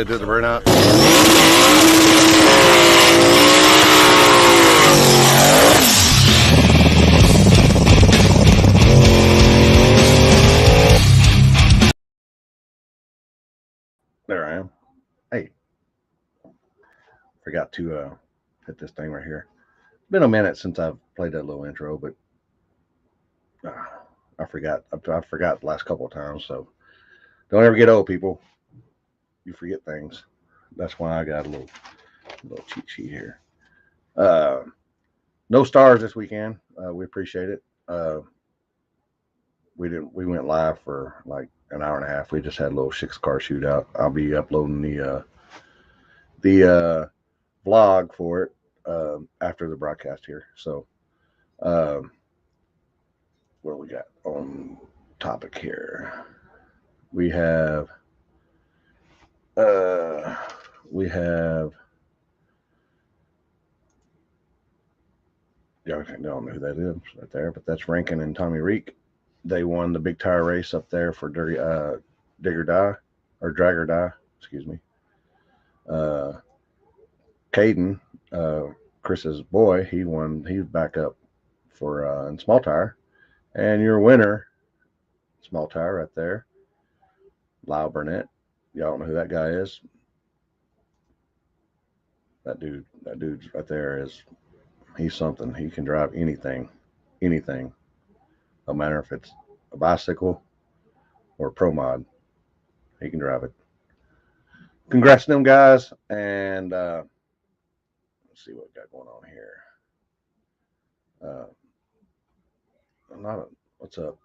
do the burnout. There I am. Hey, forgot to hit this thing right here. It's been a minute since I've played that little intro, but I forgot. I forgot the last couple of times. So don't ever get old, people. You forget things. That's why I got a little cheat sheet here. No stars this weekend. We appreciate it. We went live for like an hour and a half. We just had a little 6-car shootout. I'll be uploading the vlog for it after the broadcast here. So what do we got on topic here? We have y'all don't know who that is right there, but that's Rankin and Tommy Reek. They won the big tire race up there for Dig or Die, or Drag or Die, excuse me. Caden, Chris's boy, he won. He's back up for in small tire, and your winner, small tire right there, Lyle Burnett. Y'all don't know who that guy is. That dude right there he's something. He can drive anything. No matter if it's a bicycle or a pro mod, he can drive it. Congrats to them guys, and let's see what we got going on here. What's up?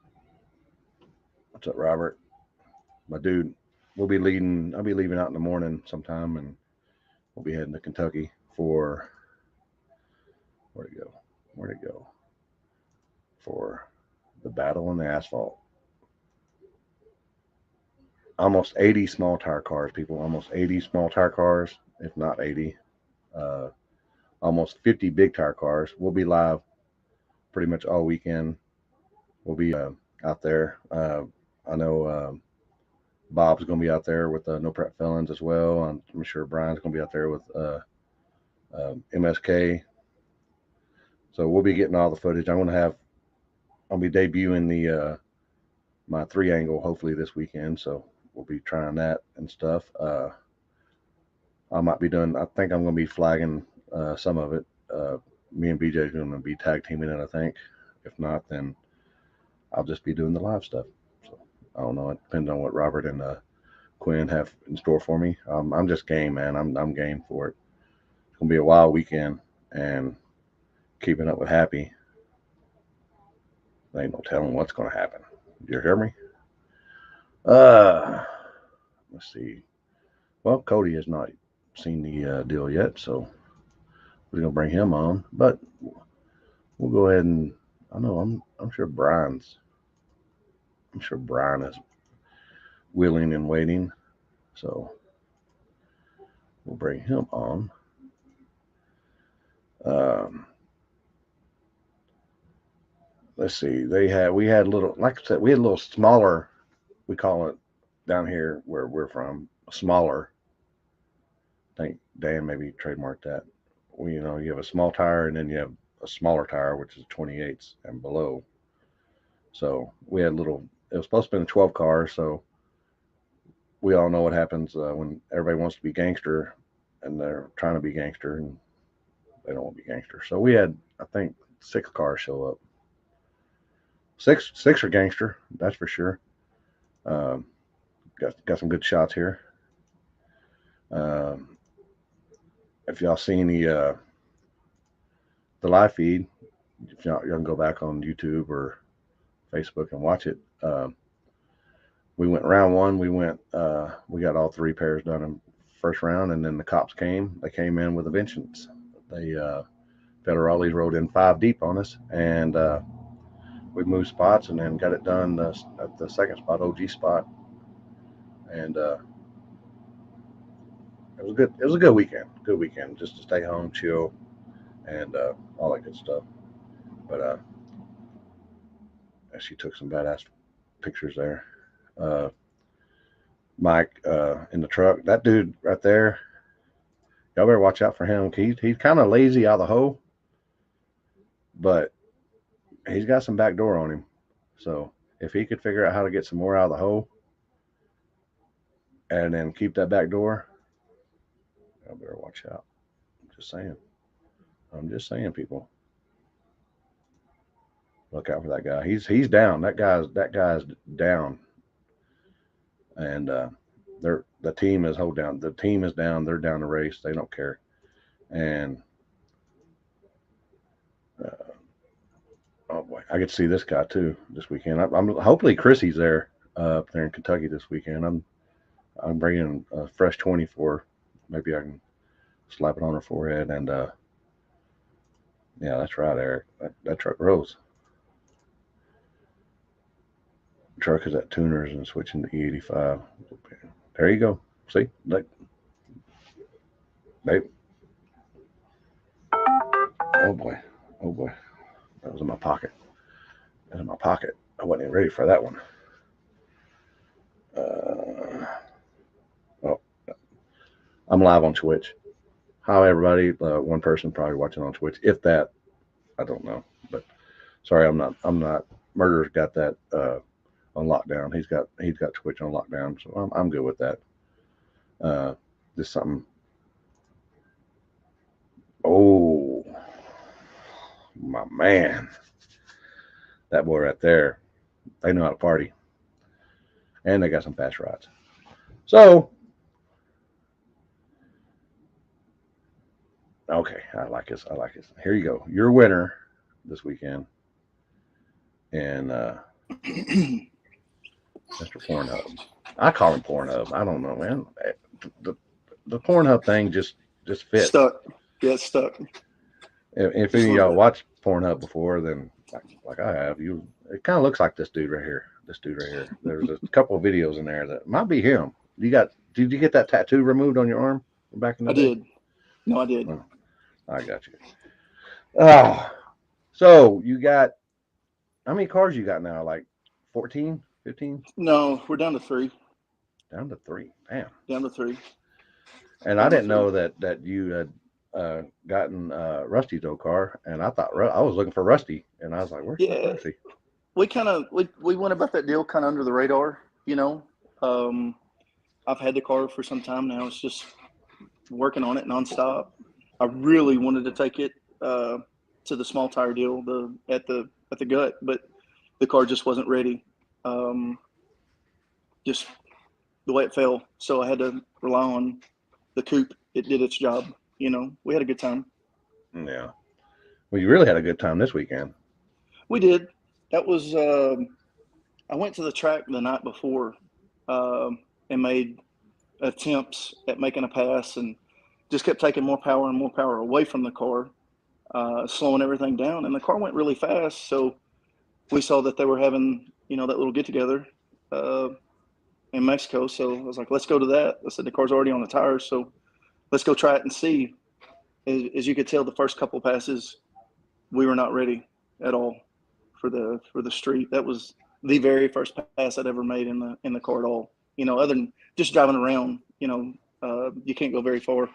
What's up, Robert? My dude, I'll be leaving out in the morning sometime, and we'll be heading to Kentucky for where'd it go? For the battle on the asphalt. Almost 80 small tire cars, people. Almost 80 small tire cars, if not 80. Almost 50 big tire cars. We'll be live pretty much all weekend. We'll be out there. I know Bob's going to be out there with No Prep Felons as well. I'm sure Brian's going to be out there with MSK. So we'll be getting all the footage. I'll be debuting the my 3-angle hopefully this weekend. So we'll be trying that and stuff. I might be doing. I think I'm going to be flagging some of it. Me and BJ are going to be tag teaming it, I think. If not, then I'll just be doing the live stuff. So I don't know. It depends on what Robert and Quinn have in store for me. I'm just game, man. I'm game for it. It's going to be a wild weekend, and keeping up with Happy. There ain't no telling what's going to happen. You hear me? Let's see. Well, Cody has not seen the deal yet, so we're gonna bring him on. But we'll go ahead and I'm sure Brian is willing and waiting, so we'll bring him on. Let's see. We had a little, like I said, we had a little smaller. We call it down here where we're from, smaller. I think Dan maybe trademarked that. You have a small tire, and then you have a smaller tire, which is 28s and below. So we had it was supposed to be a 12 car. So we all know what happens when everybody wants to be gangster, and they're trying to be gangster, and they don't want to be gangster. So we had, I think, 6 cars show up. Six are gangster, that's for sure. Got some good shots here. If y'all seen the live feed, if y'all can go back on YouTube or Facebook and watch it. We went round 1. We got all 3 pairs done in first round, and then the cops came. They came in with a vengeance. They Federales rode in 5 deep on us, and we moved spots and then got it done at the second spot, OG spot, and it was good. It was a good weekend. Good weekend, just to stay home, chill, and all that good stuff. But she took some badass pictures there. Mike in the truck. That dude right there, y'all better watch out for him. He's kind of lazy out of the hole, but he's got some back door on him. So if he could figure out how to get some more out of the hole and then keep that back door, y'all better watch out. I'm just saying. I'm just saying, people. Look out for that guy. He's down. That guy's down. And the team is hold down. The team is down. They're down the race. They don't care. And oh boy, I get to see this guy too this weekend. I'm hopefully Chrissy's there up there in Kentucky this weekend. I'm bringing a fresh 24. Maybe I can slap it on her forehead. And yeah, that's right, Eric. That truck rolls. Truck is at tuners and switching to E85. There you go. See, like they. Oh boy, oh boy, that was in my pocket. That was in my pocket. I wasn't even ready for that one. Oh, I'm live on Twitch. Hi everybody. One person probably watching on Twitch. If that, I don't know. But sorry, I'm not. Murder's got that on lockdown. He's got Twitch on lockdown, so I'm good with that. Just something. Oh, my man, that boy right there. They know how to party, and they got some fast rides. So, okay, I like this. I like this. Here you go. Your winner this weekend, and Mr. Pornhub. I call him Pornhub. I don't know, man. The Pornhub thing just fits. Stuck. Yeah, it's stuck. If any of y'all watched Pornhub before, then like I have, it kind of looks like this dude right here. This dude right here. There's a couple of videos in there that might be him. Did you get that tattoo removed on your arm back in the day? I did. No, I did. Oh, I got you. Oh, so you got how many cars you got now? Like 14, 15? No, we're down to 3. Down to 3. Damn. Down to 3. And I didn't know that you had gotten Rusty's old car, and I thought I was looking for Rusty, and I was like, "Where's Rusty?" We kind of we went about that deal kind of under the radar, you know. I've had the car for some time now. It's just working on it nonstop. I really wanted to take it to the small tire deal, at the gut, but the car just wasn't ready. Just the way it fell, so I had to rely on the coupe. It did its job. You know, we had a good time. Yeah. Well, you really had a good time this weekend. We did. That was, I went to the track the night before and made attempts at making a pass and just kept taking more power and more power away from the car, slowing everything down. And the car went really fast. So we saw that they were having, you know, that little get together in Mexico. So I was like, let's go to that. I said, the car's already on the tires. So let's go try it and see. As you could tell, the first couple passes, we were not ready at all for the street. That was the very first pass I'd ever made in the car at all. You know, other than just driving around, you know, you can't go very far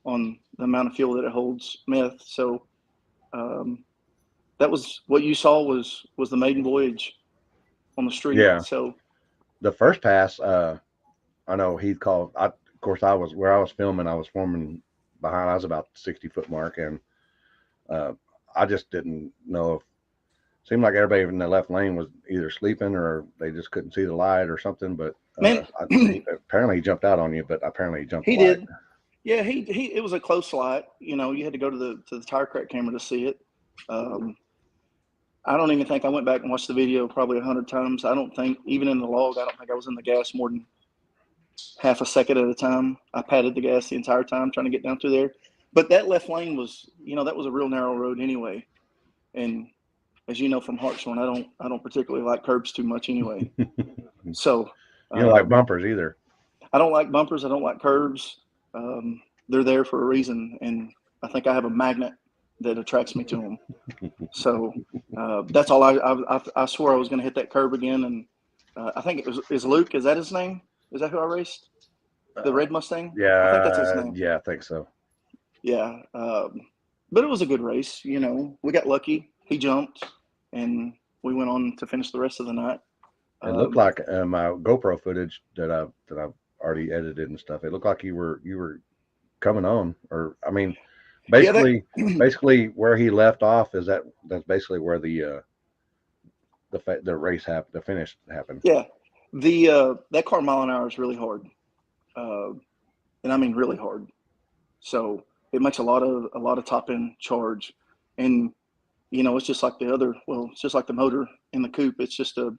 on the amount of fuel that it holds meth. So that was what you saw was the maiden voyage on the street. Yeah. So the first pass, I know he called. Of course, I was where I was filming. I was filming behind. I was about 60-foot mark, and I just didn't know if. Seemed like everybody in the left lane was either sleeping or they just couldn't see the light or something. But apparently he jumped out on you. But apparently he jumped. He did. Yeah, he. It was a close light. You know, you had to go to the tire crack camera to see it. I don't even think I went back and watched the video probably 100 times. I don't think, even in the log, I don't think I was in the gas more than half a second at a time. I patted the gas the entire time trying to get down through there. But that left lane was, you know, that was a real narrow road anyway. And as you know from Hartshorn, I don't particularly like curbs too much anyway. So you don't like bumpers either. I don't like bumpers. I don't like curbs. They're there for a reason, and I think I have a magnet that attracts me to them. So that's all. I swore I was going to hit that curb again, and I think it was Luke. Is that his name? Is that who I raced? The red Mustang? I think that's his Yeah, name. yeah, I think so. Yeah. But it was a good race. You know, we got lucky. He jumped, and we went on to finish the rest of the night. It looked like my GoPro footage that I've already edited and stuff. It looked like you were coming on, or I mean, Yeah, that basically where he left off is that's basically where the race happened, the finish happened. yeah. The that car mile an hour is really hard. Uh, and I mean really hard. So it makes a lot of top end charge. And you know, it's just like the other it's just like the motor in the coupe. It's just a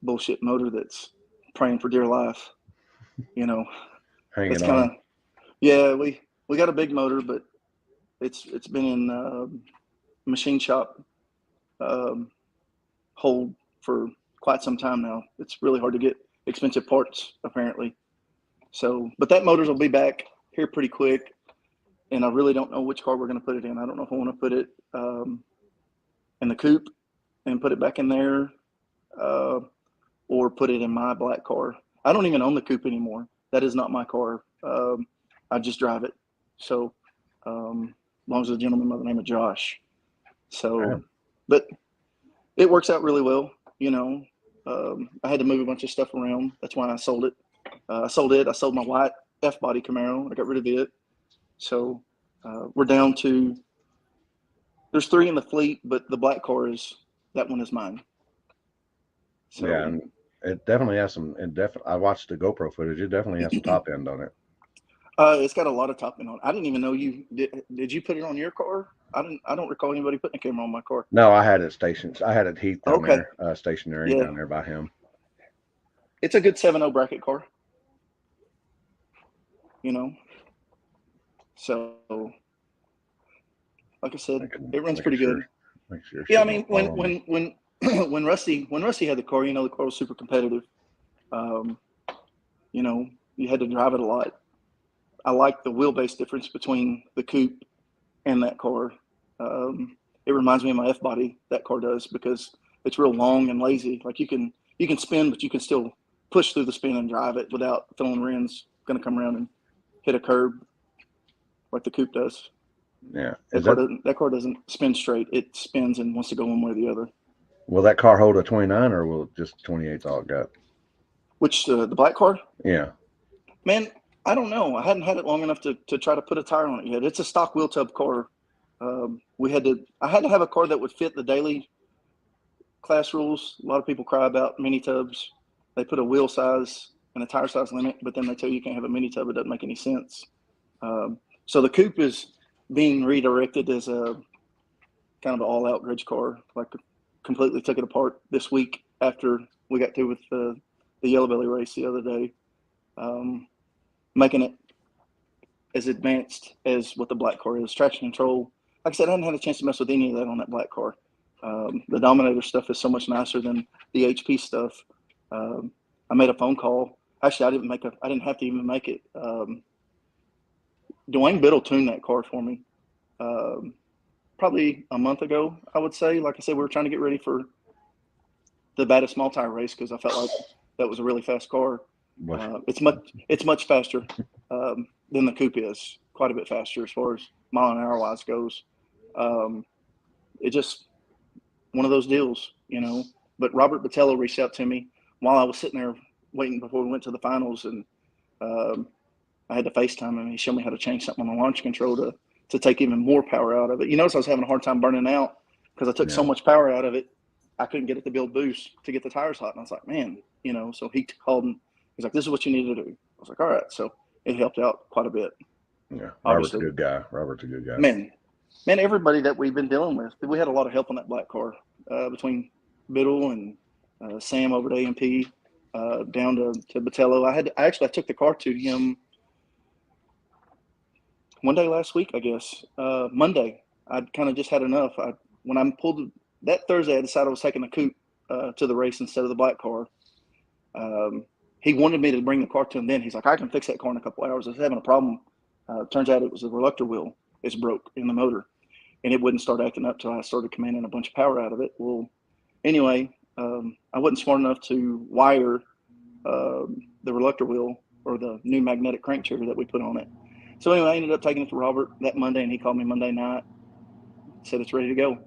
bullshit motor that's praying for dear life. You know, Hanging that's kind on. of yeah, we got a big motor, but it's been in machine shop um, hold for quite some time now. It's really hard to get expensive parts apparently. So, but that motors will be back here pretty quick, and I really don't know which car we're going to put it in. I don't know if I want to put it in the coupe and put it back in there, uh, or put it in my black car. I don't even own the coupe anymore. That is not my car. I just drive it. So, as long as a gentleman by the name of Josh. Yeah. So, but it works out really well. You know, I had to move a bunch of stuff around. That's why I sold it. I sold it. I sold my white F body Camaro. I got rid of it. So we're down to there's 3 in the fleet, but the black car that one is mine. Yeah, So and it definitely has some. I watched the GoPro footage. It definitely has some top end on it. it's got a lot of top end on. I didn't even know you did. Did you put it on your car? I didn't. I don't recall anybody putting a camera on my car. No, I had it stationed. I had it Heath down Okay, there, stationary yeah, down there by him. it's a good 7.0 bracket car. You know, so like I said, it runs Making pretty sure good. Yeah, I shit mean don't fall on me. when Rusty had the car, you know, the car was super competitive. Um, you know, you had to drive it a lot. I like the wheelbase difference between the coupe and that car. It reminds me of my F body. That car does because it's real long and lazy. Like you can spin, but you can still push through the spin and drive it without throwing rims. Going to come around and hit a curb like the coupe does. Yeah, That car doesn't. That car doesn't spin straight. It spins and wants to go one way or the other. will that car hold a 29 or will it just 28's all it got? Which the black car, Yeah, man, I don't know. I hadn't had it long enough to try to put a tire on it yet. It's a stock wheel tub car. I had to have a car that would fit the daily class rules. A lot of people cry about mini tubs. They put a wheel size and a tire size limit, but then they tell you can't have a mini tub. It doesn't make any sense. So the coupe is being redirected as a kind of an all-out bridge car. Like completely took it apart this week after we got through with the Yellow Belly race the other day, making it as advanced as what the black car is. Traction control. Like I said, I hadn't had a chance to mess with any of that on that black car. The Dominator stuff is so much nicer than the HP stuff. I made a phone call. Actually, I didn't have to even make it. Dwayne Biddle tuned that car for me. Probably a month ago, I would say. Like I said, we were trying to get ready for the baddest small tire race because I felt like that was a really fast car. It's much faster than the coupe is. Quite a bit faster as far as mile an hour wise goes. It just one of those deals, you know. But Robert Botello reached out to me while I was sitting there waiting before we went to the finals, and I had to FaceTime him. He showed me how to change something on the launch control to take even more power out of it. You notice I was having a hard time burning out because I took so much power out of it. I couldn't get it to build boost to get the tires hot. And I was like, man, you know, so he called and he's like, this is what you need to do. I was like, all right. So it helped out quite a bit. yeah. Robert's Obviously. a good guy. Robert's a good guy. Man, everybody that we've been dealing with, we had a lot of help on that black car between Biddle and Sam over at AMP down to Botello. I took the car to him one day last week, I guess. Monday, I'd kind of just had enough. When I pulled that Thursday, I decided I was taking the coupe to the race instead of the black car. He wanted me to bring the car to him then. He's like, I can fix that car in a couple hours. I was having a problem. Turns out it was the reluctor wheel. It's broke in the motor, and it wouldn't start acting up till I started commanding a bunch of power out of it. Well, anyway, I wasn't smart enough to wire the reluctor wheel or the new magnetic crank trigger that we put on it. So anyway, I ended up taking it to Robert that Monday, and he called me Monday night, said it's ready to go.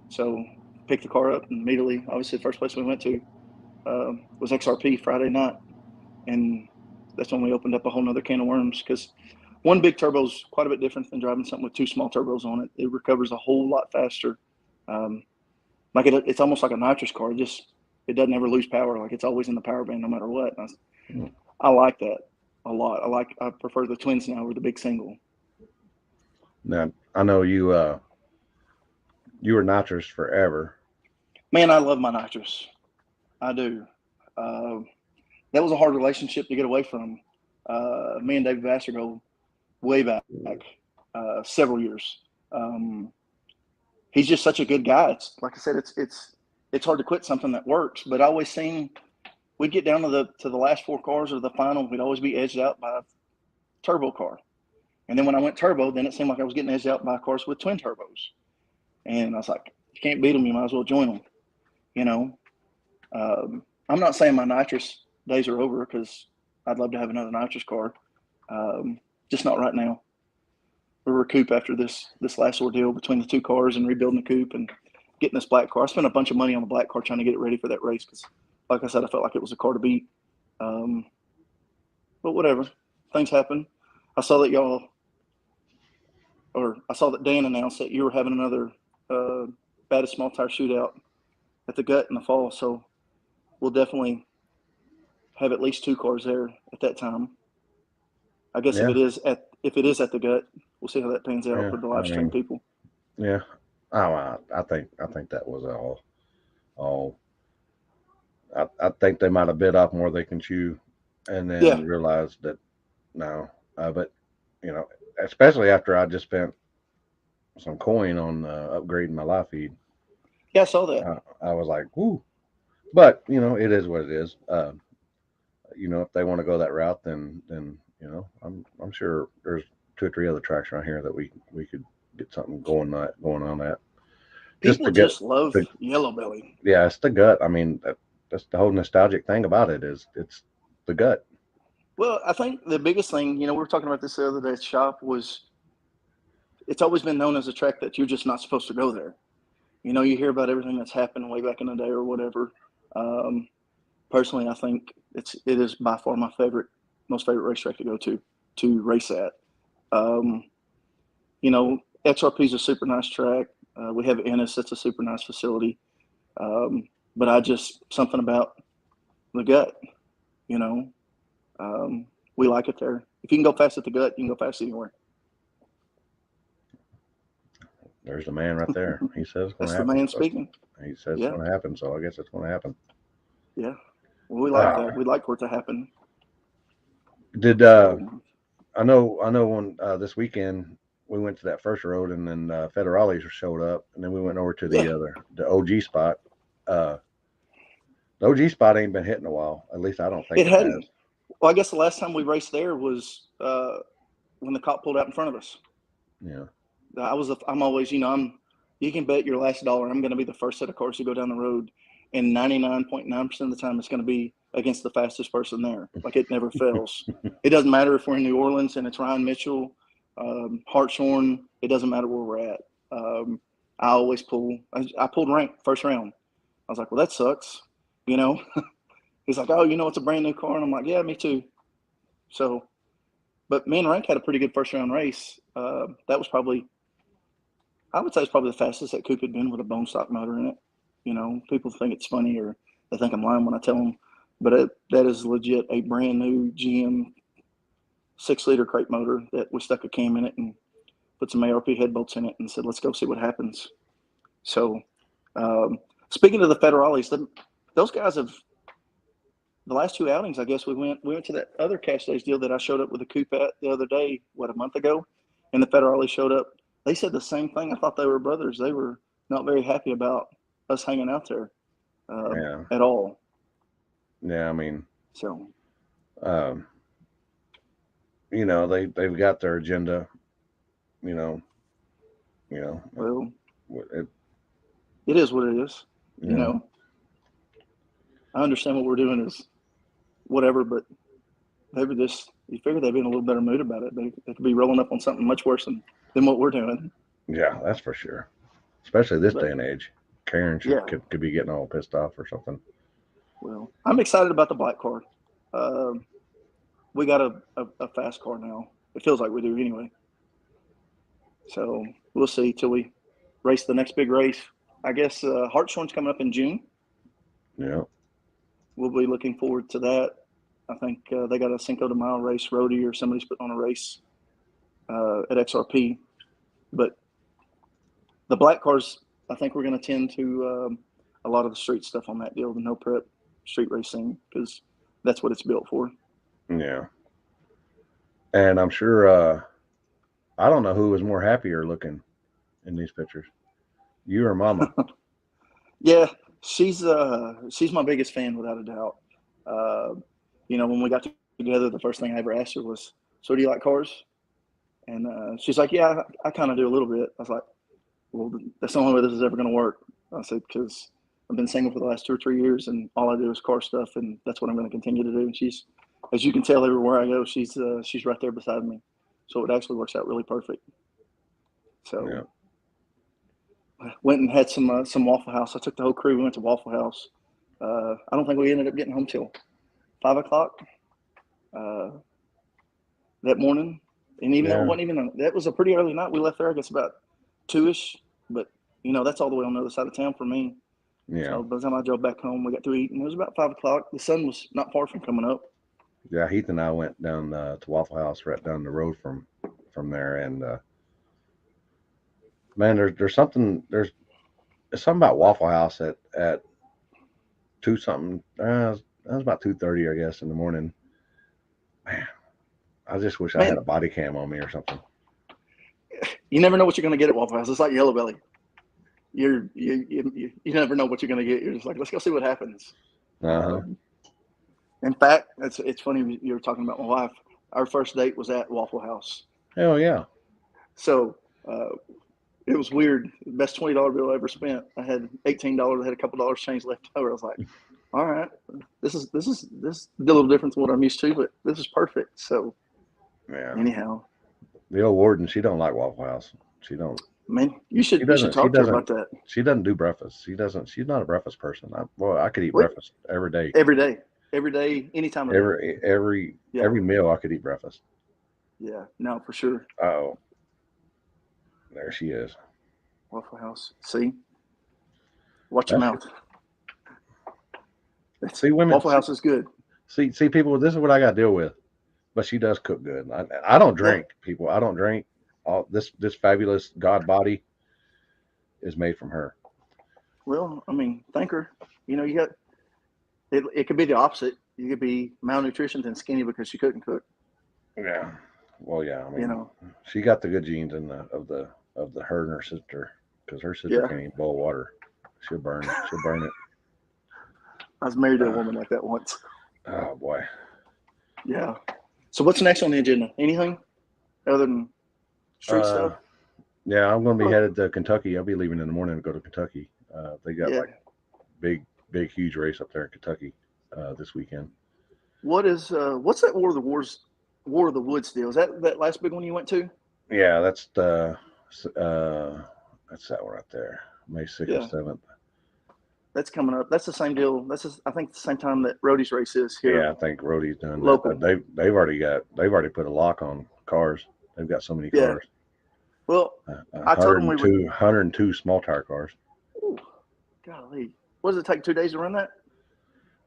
So picked the car up, and immediately, obviously, the first place we went to was XRP Friday night, and that's when we opened up a whole nother can of worms, because one big turbo is quite a bit different than driving something with two small turbos on it. It recovers a whole lot faster. Like it's almost like a nitrous car. It doesn't ever lose power. Like it's always in the power band no matter what. I like that a lot. I prefer the twins now over the big single. Now I know you were nitrous forever. Man, I love my nitrous. I do. That was a hard relationship to get away from. Me and David Vassar go way back, several years. He's just such a good guy. It's like I said, it's hard to quit something that works. But I always seen we'd get down to the last four cars or the final, we'd always be edged out by a turbo car. And then when I went turbo, then it seemed like I was getting edged out by cars with twin turbos. And I was like, you can't beat them, you might as well join them. You know, I'm not saying my nitrous days are over, because I'd love to have another nitrous car. Just not right now. We're recoup after this last ordeal between the two cars and rebuilding the coupe and getting this black car. I spent a bunch of money on the black car trying to get it ready for that race, because, like I said, I felt like it was a car to beat. But whatever, things happen. I saw that Dan announced that you were having another baddest small tire shootout at the Gut in the fall. So we'll definitely have at least two cars there at that time. I guess if it is at the Gut, we'll see how that pans out for the live stream people. Yeah. Oh, I think that was all. I think they might have bit off more they can chew, and then realized that no. But you know, especially after I just spent some coin on upgrading my live feed. Yeah, I saw that. I was like, whoo. But you know, it is what it is. You know, if they want to go that route, then you know, I'm sure there's 2 or 3 other tracks around here that we could get something going on that. People just love Yellow Belly. Yeah, it's the Gut. I mean, that's the whole nostalgic thing about it, is it's the Gut. Well, I think the biggest thing, you know, we were talking about this the other day at the shop, was it's always been known as a track that you're just not supposed to go there. You know, you hear about everything that's happened way back in the day or whatever. Personally, I think it is by far my most favorite racetrack to go to race at. You know, XRP is a super nice track. We have Ennis, that's a super nice facility. But something about the Gut, you know, we like it there. If you can go fast at the Gut, you can go fast anywhere. There's the man right there. He says it's going to happen. That's the man speaking. He says it's going to happen, so I guess it's going to happen. Yeah. Well, we like that. We'd like for it to happen. Did I know when this weekend we went to that first road, and then Federales showed up, and then we went over to the OG spot. The OG spot ain't been hit in a while. At least I don't think it hadn't. has. Well, I guess the last time we raced there was when the cop pulled out in front of us. Yeah. I'm always, you know, you can bet your last dollar I'm going to be the first set of cars to go down the road, and 99.9% of the time it's going to be against the fastest person there. Like, it never fails. It doesn't matter if we're in New Orleans and it's Ryan Mitchell, Hartshorn. It doesn't matter where we're at. I always pull. I pulled rank first round. I was like, well, that sucks, you know. He's like, oh, you know, it's a brand new car, and I'm like, yeah, me too. So, but me and Rank had a pretty good first round race. That was probably, I would say, it's probably the fastest that coupe had been with a bone stock motor in it. You know, people think it's funny, or they think I'm lying when I tell them, but that is legit a brand new GM 6-liter crate motor that we stuck a cam in it and put some ARP head bolts in it and said, let's go see what happens. So, speaking of the Federales, those guys have, the last 2 outings, I guess we went to that other Cash Days deal that I showed up with a coupe at the other day, a month ago, and the Federales showed up. They said the same thing. I thought they were brothers. They were not very happy about us hanging out there at all. Yeah, I mean, so, you know, they've got their agenda. You know. Well, it is what it is. You know, I understand what we're doing is whatever, but they were just, you figure they'd be in a little better mood about it. They could be rolling up on something much worse than what we're doing. Yeah, that's for sure. Especially this day But and age. Karen yeah, could be getting all pissed off or something. well, I'm excited about the black car. We got a fast car now. It feels like we do anyway. So we'll see till we race the next big race. I guess Hartshorn's coming up in June. Yeah. We'll be looking forward to that. I think they got a Cinco de Mayo race, Rody or somebody's putting on a race at XRP. But the black cars, I think we're going to tend to a lot of the street stuff on that deal, the no prep street racing, because that's what it's built for. Yeah. And I'm sure, I don't know who was more happier looking in these pictures, you or Mama. Yeah, she's my biggest fan without a doubt. When we got together, the first thing I ever asked her was, "So do you like cars?" And she's like, "Yeah, I kind of do a little bit." I was like, "Well, that's the only way this is ever going to work." I said, "Because I've been single for the last 2 or 3 years, and all I do is car stuff, and that's what I'm going to continue to do." And she's, as you can tell, everywhere I go, she's right there beside me, so it actually works out really perfect. So. Yeah. Went and had some Waffle House. I took the whole crew. We went to Waffle House. I don't think we ended up getting home till 5 o'clock that morning. And even though it wasn't even that was a pretty early night. We left there, I guess, about 2-ish. But that's all the way on the other side of town for me. Yeah. So by the time I drove back home, we got to eat, and it was about 5 o'clock. The sun was not far from coming up. Yeah, Heath and I went down to Waffle House right down the road from there, and man, there's something about Waffle House at 2 something. That was about 2:30, I guess, in the morning. Man, I just wish I had a body cam on me or something. You never know what you're going to get at Waffle House. It's like Yellow Belly. You never know what you're going to get. You're just like, let's go see what happens. In fact, it's funny you were talking about my wife. Our first date was at Waffle House. Hell yeah! So it was weird. Best $20 bill I ever spent. I had $18. I had a couple dollars change left over. I was like, all right, this is a little different than what I'm used to, but this is perfect. So yeah. Anyhow, the old warden, she don't like Waffle House. She don't. Man, you should talk to her about that. She doesn't do breakfast. She's not a breakfast person. I could eat breakfast every day. Every day, any time of day. Every meal I could eat breakfast. Yeah, no, for sure. Oh, there she is. Waffle House. See, watch your mouth. See, women. Waffle House is good. See, people. This is what I got to deal with. But she does cook good. I don't drink, people. I don't drink. All this fabulous God body is made from her. Well, I mean, thank her. You got it. It could be the opposite. You could be malnutritioned and skinny because she couldn't cook. Yeah. Well, yeah. I mean, she got the good genes of her and her sister, because her sister can't even boil water. She'll burn it. I was married to a woman like that once. Oh boy. Yeah. So what's next on the agenda? Anything other than street stuff? Yeah, I'm going to be headed to Kentucky. I'll be leaving in the morning to go to Kentucky. They got like big, huge race up there in Kentucky this weekend. What's that War of the Woods deal? Is that last big one you went to? Yeah, that's that one right there, May 6th and 7th. That's coming up. That's the same deal. I think the same time that Rody's race is here. Yeah, I think Rody's done local. That. They've already put a lock on cars. They've got so many cars. Well, I told them 102 small tire cars. Ooh, golly, what does it take 2 days to run that?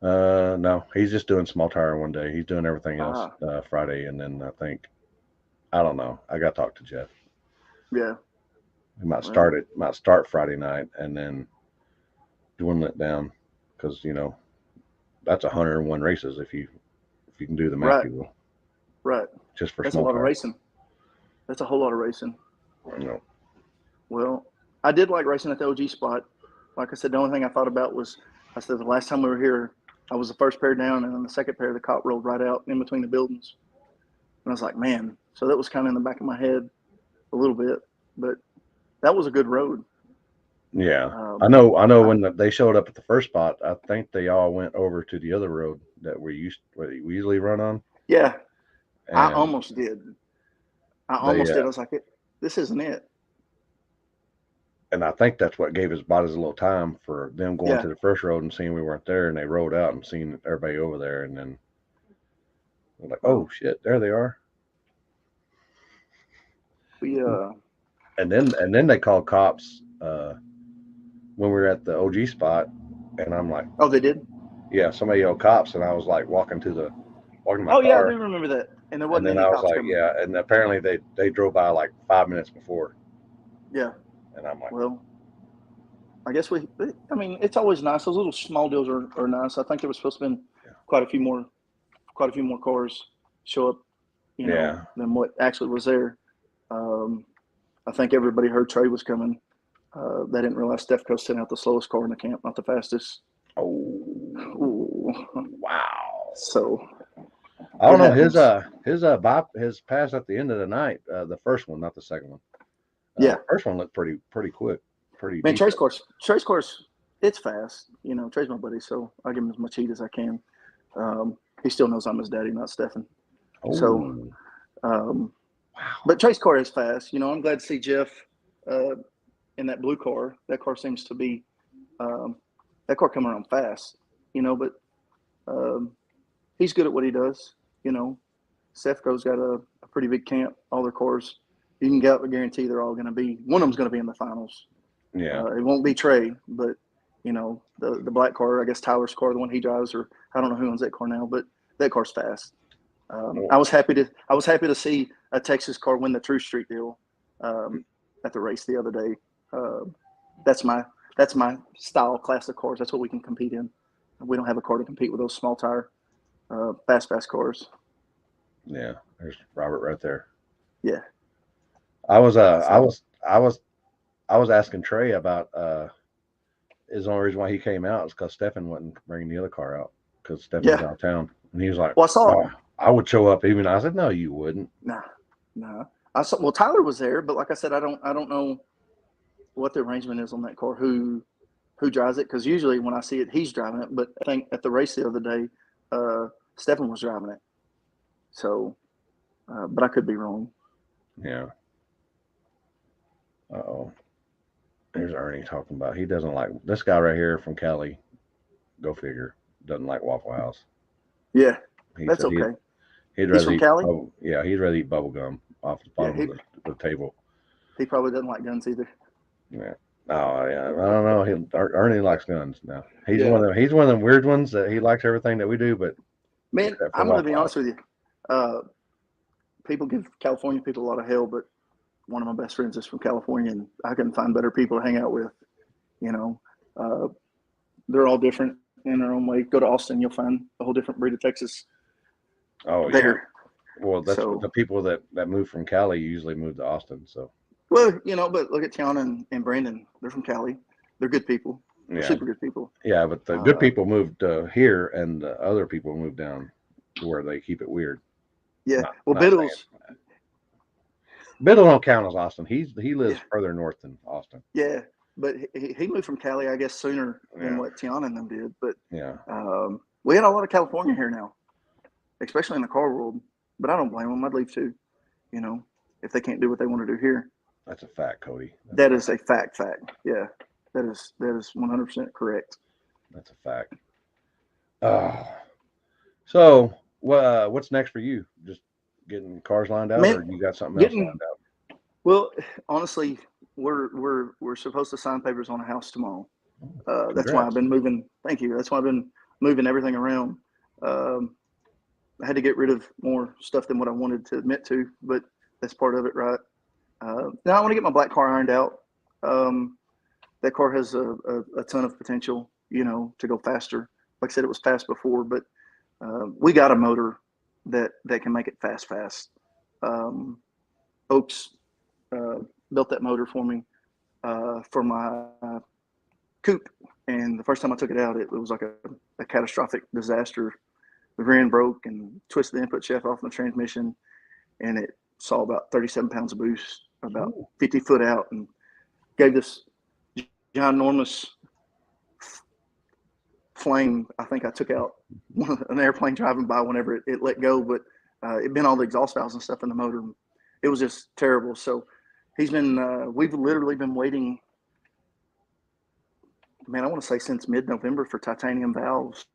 No, he's just doing small tire one day. He's doing everything else Friday, and then I don't know. I got to talk to Jeff. Yeah, he might start Friday night and then dwindle it down, because that's 101 races if you can do the math. You will. Right. Just for that's a lot of racing. That's a whole lot of racing. No. Well, I did like racing at the OG spot. Like I said, the only thing I thought about was, I said the last time we were here, I was the first pair down, and then the second pair, the cop rolled right out in between the buildings. And I was like, man. So that was kind of in the back of my head a little bit, but that was a good road. Yeah, I Um, know. I know I, when they showed up at the first spot, I think they all went over to the other road that we usually run on, yeah, I and almost did. I they almost did. I was like, this isn't it. and I think that's what gave his bodies a little time for them going Yeah. to the first road and seeing we weren't there, and they rode out and seen everybody over there, and then they're like, "Oh Well, shit, there they are!" we And then they called cops when we were at the OG spot, and I'm like, oh, they did. "Yeah, somebody yelled cops," and I was like walking to my Oh yeah, I do car, remember that. And there and wasn't then any I was cops like, coming. "Yeah," and apparently they drove by like 5 minutes before, Yeah. and I'm like, Well, I guess I mean, it's always nice. Those little small deals are nice. I think there was supposed to be quite a few more, quite a few more cars show up, "Yeah, than what actually was there. Um, I think everybody heard Trey was coming. They didn't realize Stefco sent out the slowest car in the camp, not the fastest. oh Ooh. wow." So I it don't know happens. his pass at the end of the night, the first one, not the second one. Yeah, The first one looked pretty quick, pretty man. decent. Trey's course, it's fast. Trey's my buddy, so I give him as much heat as I can. He still knows I'm his daddy, not Stefan. So, Oh um, wow, but Trey's car is fast. I'm glad to see Jeff uh, in that blue car. That car seems to be um, that car coming around fast. But um, he's good at what he does. Sefco's got a pretty big camp. All their cars, you can guarantee they're all going to be. One of them's going to be in the finals. yeah. It won't be Trey, but the black car. I guess Tyler's car, the one he drives, or I don't know who owns that car now, but that car's fast. Oh, I was happy to see a Texas car win the True Street deal at the race the other day. Uh, that's my style class of cars. That's what we can compete in. We don't have a car to compete with those small tire fast cars. yeah. There's Robert right there. Yeah. I was So I was asking Trey about his only reason why he came out is because Stefan wasn't bringing the other car out because Stefan was yeah. out of town, and he was like, Well, I saw. "Oh, I would show up even." I said, "No, you wouldn't." Nah, nah. I saw. Well, Tyler was there, but like I said, I don't know what the arrangement is on that car. Who drives it? Because usually when I see it, he's driving it. But I think at the race the other day, Stefan was driving it. So, but I could be wrong. Yeah. Oh, there's Ernie talking about he doesn't like this guy right here from Cali. Go figure. Doesn't like Waffle House. Yeah, He that's said okay. he'd He's rather from eat Cali. yeah, he'd rather eat bubble gum off the Yeah, bottom of the table. he probably doesn't like guns either. Yeah. Oh yeah. I don't know. Ernie likes guns now. Yeah, He's one of them weird ones that he likes everything that we do, but man. except for I'm going to be Waffle honest House. with you. Uh, People give California people a lot of hell, but one of my best friends is from California, and I couldn't find better people to hang out with. You know, uh, they're all different in their own way. Go to Austin, you'll find a whole different breed of Texas Oh yeah. there. Well, that's what So, the people that move from Cali usually move to Austin. So well, but look at Tiana and Brandon. They're from Cali. They're good people. They're yeah, super good people. yeah. But the good Uh, people moved here, and the other people moved down to where they keep it weird. yeah. Well, Not saying Biddles. Biddle don't count as Austin. He lives Yeah, further north than Austin. yeah. But he moved from Cali, I guess, sooner than Yeah, what Tiana and them did. But yeah. we had a lot of California here now, especially in the car world. But I don't blame them. I'd leave too. You know, if they can't do what they want to do here. That's a fact, Cody. That is a fact. Yeah, that is 100% correct. That's a fact. Uh, so what's next for you? Just getting cars lined out, Man, or you got something else getting lined out? well. Honestly, we're supposed to sign papers on a house tomorrow. That's why I've Congrats. been moving. Thank you. That's why I've been moving everything around. Um, I had to get rid of more stuff than what I wanted to admit to, but that's part of it, right? Now I want to get my black car ironed out. Um, that car has a ton of potential, to go faster. Like I said, it was fast before, but we got a motor that can make it fast. Um, Oaks built that motor for me for my coupe, and the first time I took it out, it was like a catastrophic disaster. The rear end broke and twisted the input shaft off the transmission, and it saw about 37 pounds of boost, about Ooh, 50 foot out, and gave this ginormous flame. I think I took out an airplane driving by whenever it let go, but it bent all the exhaust valves and stuff in the motor. It was just terrible. So he's been, we've literally been waiting, man, I want to say since mid-November for titanium valves.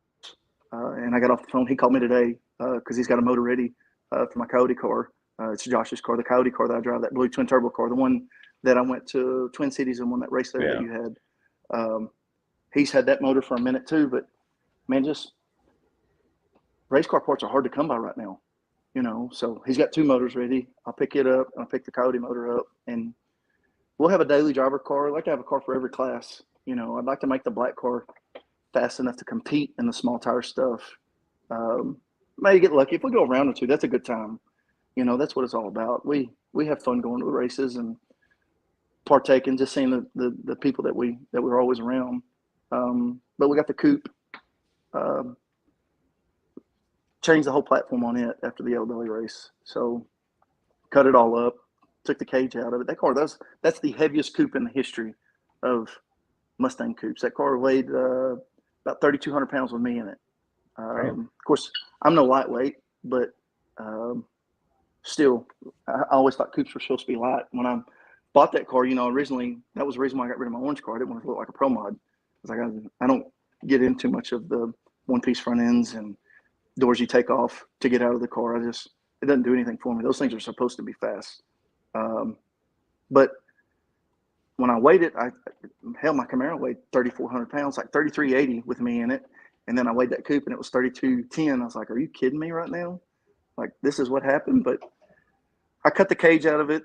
And I got off the phone. He called me today because he's got a motor ready for my Coyote car. It's Josh's car, the Coyote car that I drive, that blue twin turbo car, the one that I went to Twin Cities and won that race there that you had. He's had that motor for a minute too, but man, just race car parts are hard to come by right now, you know. So he's got 2 motors ready. I'll pick it up. I'll pick the Coyote motor up, and we'll have a daily driver car. I'd like to have a car for every class. You know, I'd like to make the black car fast enough to compete in the small tire stuff. Maybe get lucky. If we go a round or 2, that's a good time. You know, that's what it's all about. We have fun going to the races and partaking, just seeing the people that we're always around. But we got the coupe. Changed the whole platform on it after the Yellow Belly race. So cut it all up, took the cage out of it. That car, that's the heaviest coupe in the history of Mustang coupes. That car weighed about 3,200 pounds with me in it. Of course, I'm no lightweight, but still, I always thought coupes were supposed to be light. When I bought that car, you know, originally, that was the reason why I got rid of my orange car. I didn't want it to look like a Pro Mod. I don't get into much of the one-piece front ends and doors you take off to get out of the car. It doesn't do anything for me. Those things are supposed to be fast. But when I weighed it, my Camaro weighed 3,400 pounds, like 3,380 with me in it. And then I weighed that coupe and it was 3,210. I was like, are you kidding me right now? Like, this is what happened. But I cut the cage out of it,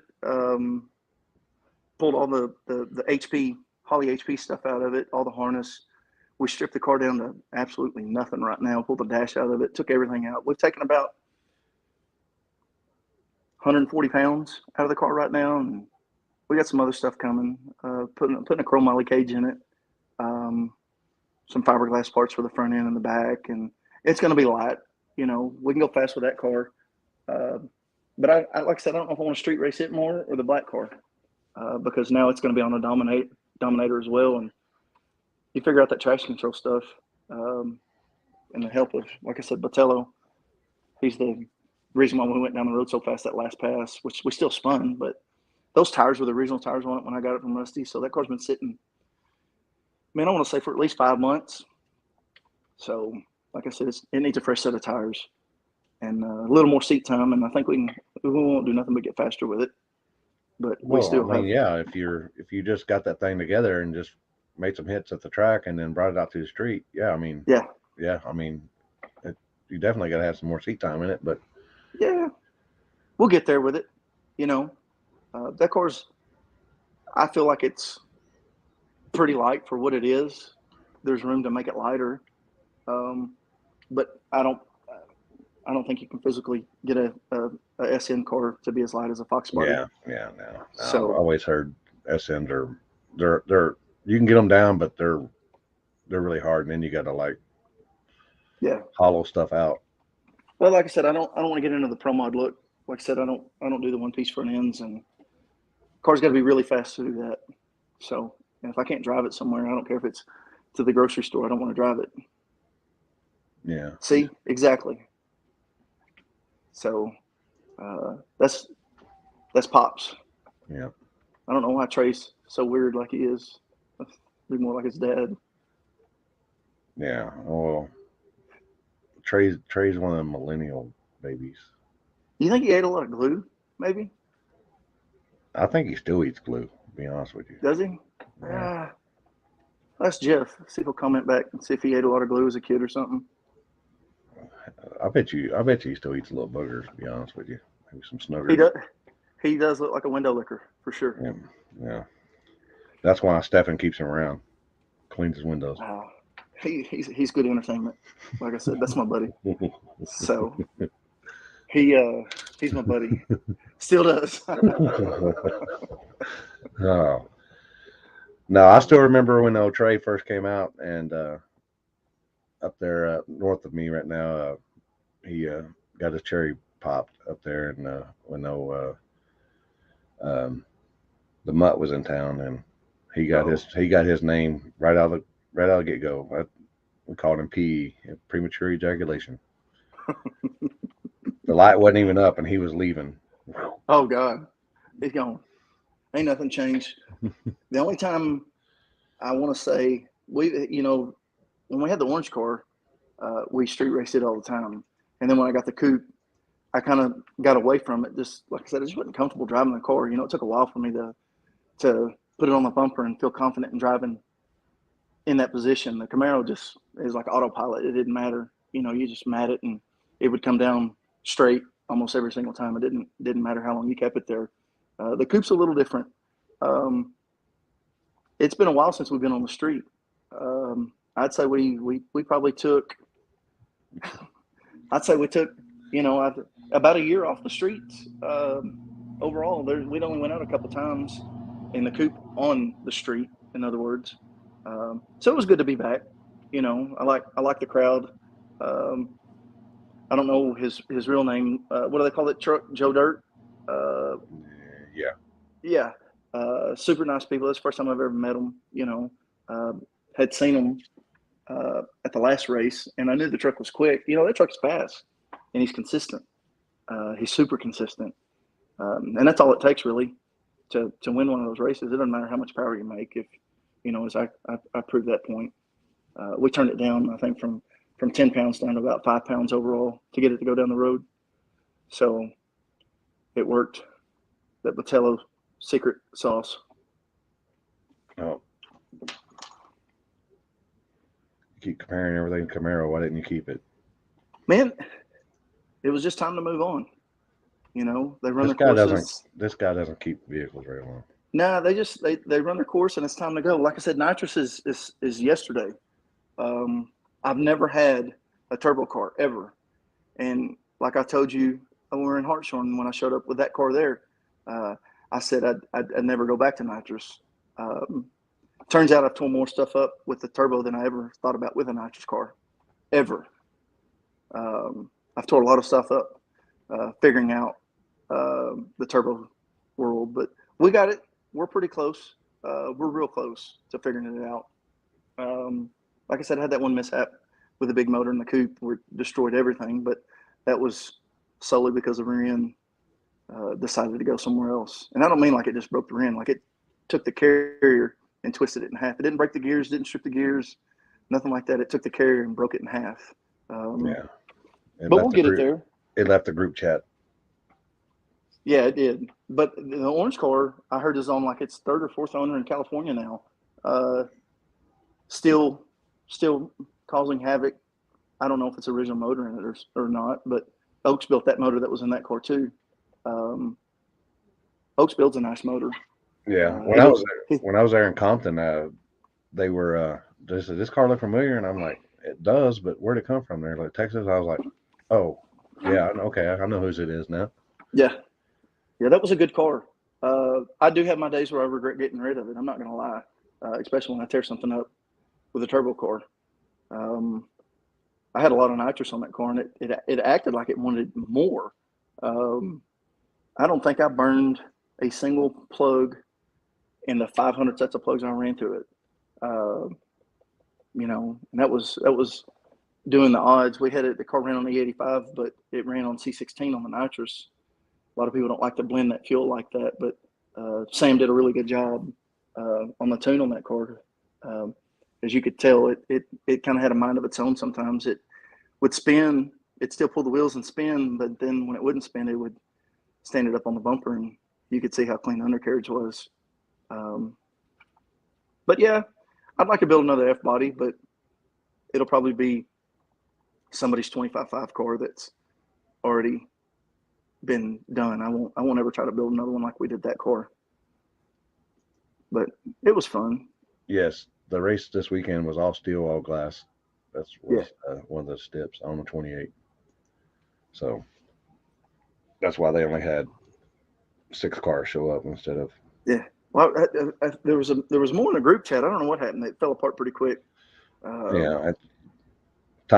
pulled all the HP, Holley HP stuff out of it, all the harness. We stripped the car down to absolutely nothing right now, pulled the dash out of it, took everything out. We've taken about 140 pounds out of the car right now, and we got some other stuff coming, putting a chrome moly cage in it, some fiberglass parts for the front end and the back, and it's going to be light. You know, we can go fast with that car. But I like I said, I don't know if I want to street race it more or the black car, because now it's going to be on a Dominator as well, and you figure out that traction control stuff, and the help of, like I said, Botello. He's the reason why we went down the road so fast that last pass, which we still spun, but those tires were the original tires on it when I got it from Rusty. So that car's been sitting, man, I want to say for at least 5 months. So, like I said, it needs a fresh set of tires and a little more seat time, and I think we won't do nothing but get faster with it. But we still have. Yeah, if you just got that thing together and just made some hits at the track and then brought it out to the street, I mean, you definitely got to have some more seat time in it, but yeah, we'll get there with it. You know, that car's, I feel like it's pretty light for what it is. There's room to make it lighter, but I don't think you can physically get a SN car to be as light as a Fox body. No. So I've always heard SNs are they're you can get them down, but they're really hard, and then you got to hollow stuff out. Well, like I said, I don't want to get into the Pro Mod look. Like I said, I don't do the one piece front ends, and car's got to be really fast to do that. So, and if I can't drive it somewhere, I don't care if it's to the grocery store. I don't want to drive it. Yeah. See, exactly. So that's Pops. Yeah. I don't know why Trey's so weird like he is. Be more like his dad. Yeah. Well, Trey's one of the millennial babies. You think he ate a lot of glue? Maybe. I think he still eats glue. To be honest with you. Does he? Yeah. That's Jeff. See if he'll comment back and see if he ate a lot of glue as a kid or something. I bet you he still eats little boogers, to be honest with you. Maybe some snuggers. He does look like a window licker, for sure. Yeah. That's why Stefan keeps him around. Cleans his windows. He's good entertainment. Like I said, that's my buddy. So he's my buddy. Still does. Oh. No, I still remember when old Trey first came out, and up there north of me right now, he got his cherry popped up there, and when the Mutt was in town, and He got his name right out of the get go. We called him PE, premature ejaculation. The light wasn't even up, and he was leaving. Oh God, he's gone. Ain't nothing changed. The only time I want to say when we had the orange car, we street raced it all the time. And then when I got the coupe, I kind of got away from it. Just like I said, I just wasn't comfortable driving the car. It took a while for me to put it on the bumper and feel confident in driving in that position. The Camaro just is like autopilot. It didn't matter. You just mat it and it would come down straight almost every single time. It didn't matter how long you kept it there. The coupe's a little different. It's been a while since we've been on the street. I'd say we probably took. I'd say we took about a year off the streets. Overall, we'd only went out a couple times in the coupe on the street. In other words, so it was good to be back. I like the crowd. I don't know his real name. What do they call it? Truck Joe Dirt. Yeah. Yeah. Super nice people. That's the first time I've ever met them. Had seen them at the last race, and I knew the truck was quick. That truck's fast, and he's consistent. He's super consistent, and that's all it takes really to win one of those races. It doesn't matter how much power you make. If as I proved that point. We turned it down, I think, from 10 pounds down to about 5 pounds overall to get it to go down the road. So it worked. That Botello secret sauce. Oh. You keep comparing everything to Camaro. Why didn't you keep it? Man, it was just time to move on. They run This their guy courses. This guy doesn't keep vehicles very long. No, they run their course and it's time to go. Like I said, nitrous is yesterday. I've never had a turbo car ever, and like I told you when we were in Hartshorn, when I showed up with that car there, I said I'd never go back to nitrous. Turns out I've torn more stuff up with the turbo than I ever thought about with a nitrous car, ever. I've tore a lot of stuff up figuring out the turbo world, but we got it. We're pretty close. We're real close to figuring it out. Like I said, I had that one mishap with the big motor in the coupe where it destroyed everything, but that was solely because the rear end decided to go somewhere else. And I don't mean like it just broke the rear end, like it took the carrier and twisted it in half. It didn't break the gears, didn't strip the gears, nothing like that. It took the carrier and broke it in half. Yeah. But we'll get it there. It left the group chat. Yeah, it did. But the orange car, I heard, is on like its third or fourth owner in California now. Still causing havoc. I don't know if it's original motor in it or not, but Oaks built that motor that was in that car too. Oaks builds a nice motor. Yeah, when I was there in Compton, they were they said, "This car look familiar," and I'm like, "It does, but where'd it come from?" They're like, "Texas." I was like, "Oh, yeah, okay, I know whose it is now." Yeah, that was a good car. I do have my days where I regret getting rid of it. I'm not going to lie, especially when I tear something up with a turbo car. I had a lot of nitrous on that car, and it acted like it wanted more. I don't think I burned a single plug in the 500 sets of plugs I ran through it. And that was doing the odds. We had it. The car ran on E85, but it ran on C16 on the nitrous. A lot of people don't like to blend that fuel like that, but Sam did a really good job on the tune on that car. As you could tell, it kind of had a mind of its own. Sometimes it would spin. It'd still pull the wheels and spin, but then when it wouldn't spin, it would stand it up on the bumper, and you could see how clean the undercarriage was. But yeah, I'd like to build another F body, but it'll probably be somebody's 25.5 car that's already been done. I won't ever try to build another one like we did that car. But it was fun. Yes, the race this weekend was all steel, all glass. That was one of the steps on the 28. So that's why they only had 6 cars show up instead of. Yeah. Well, there was more in the group chat. I don't know what happened. It fell apart pretty quick. Time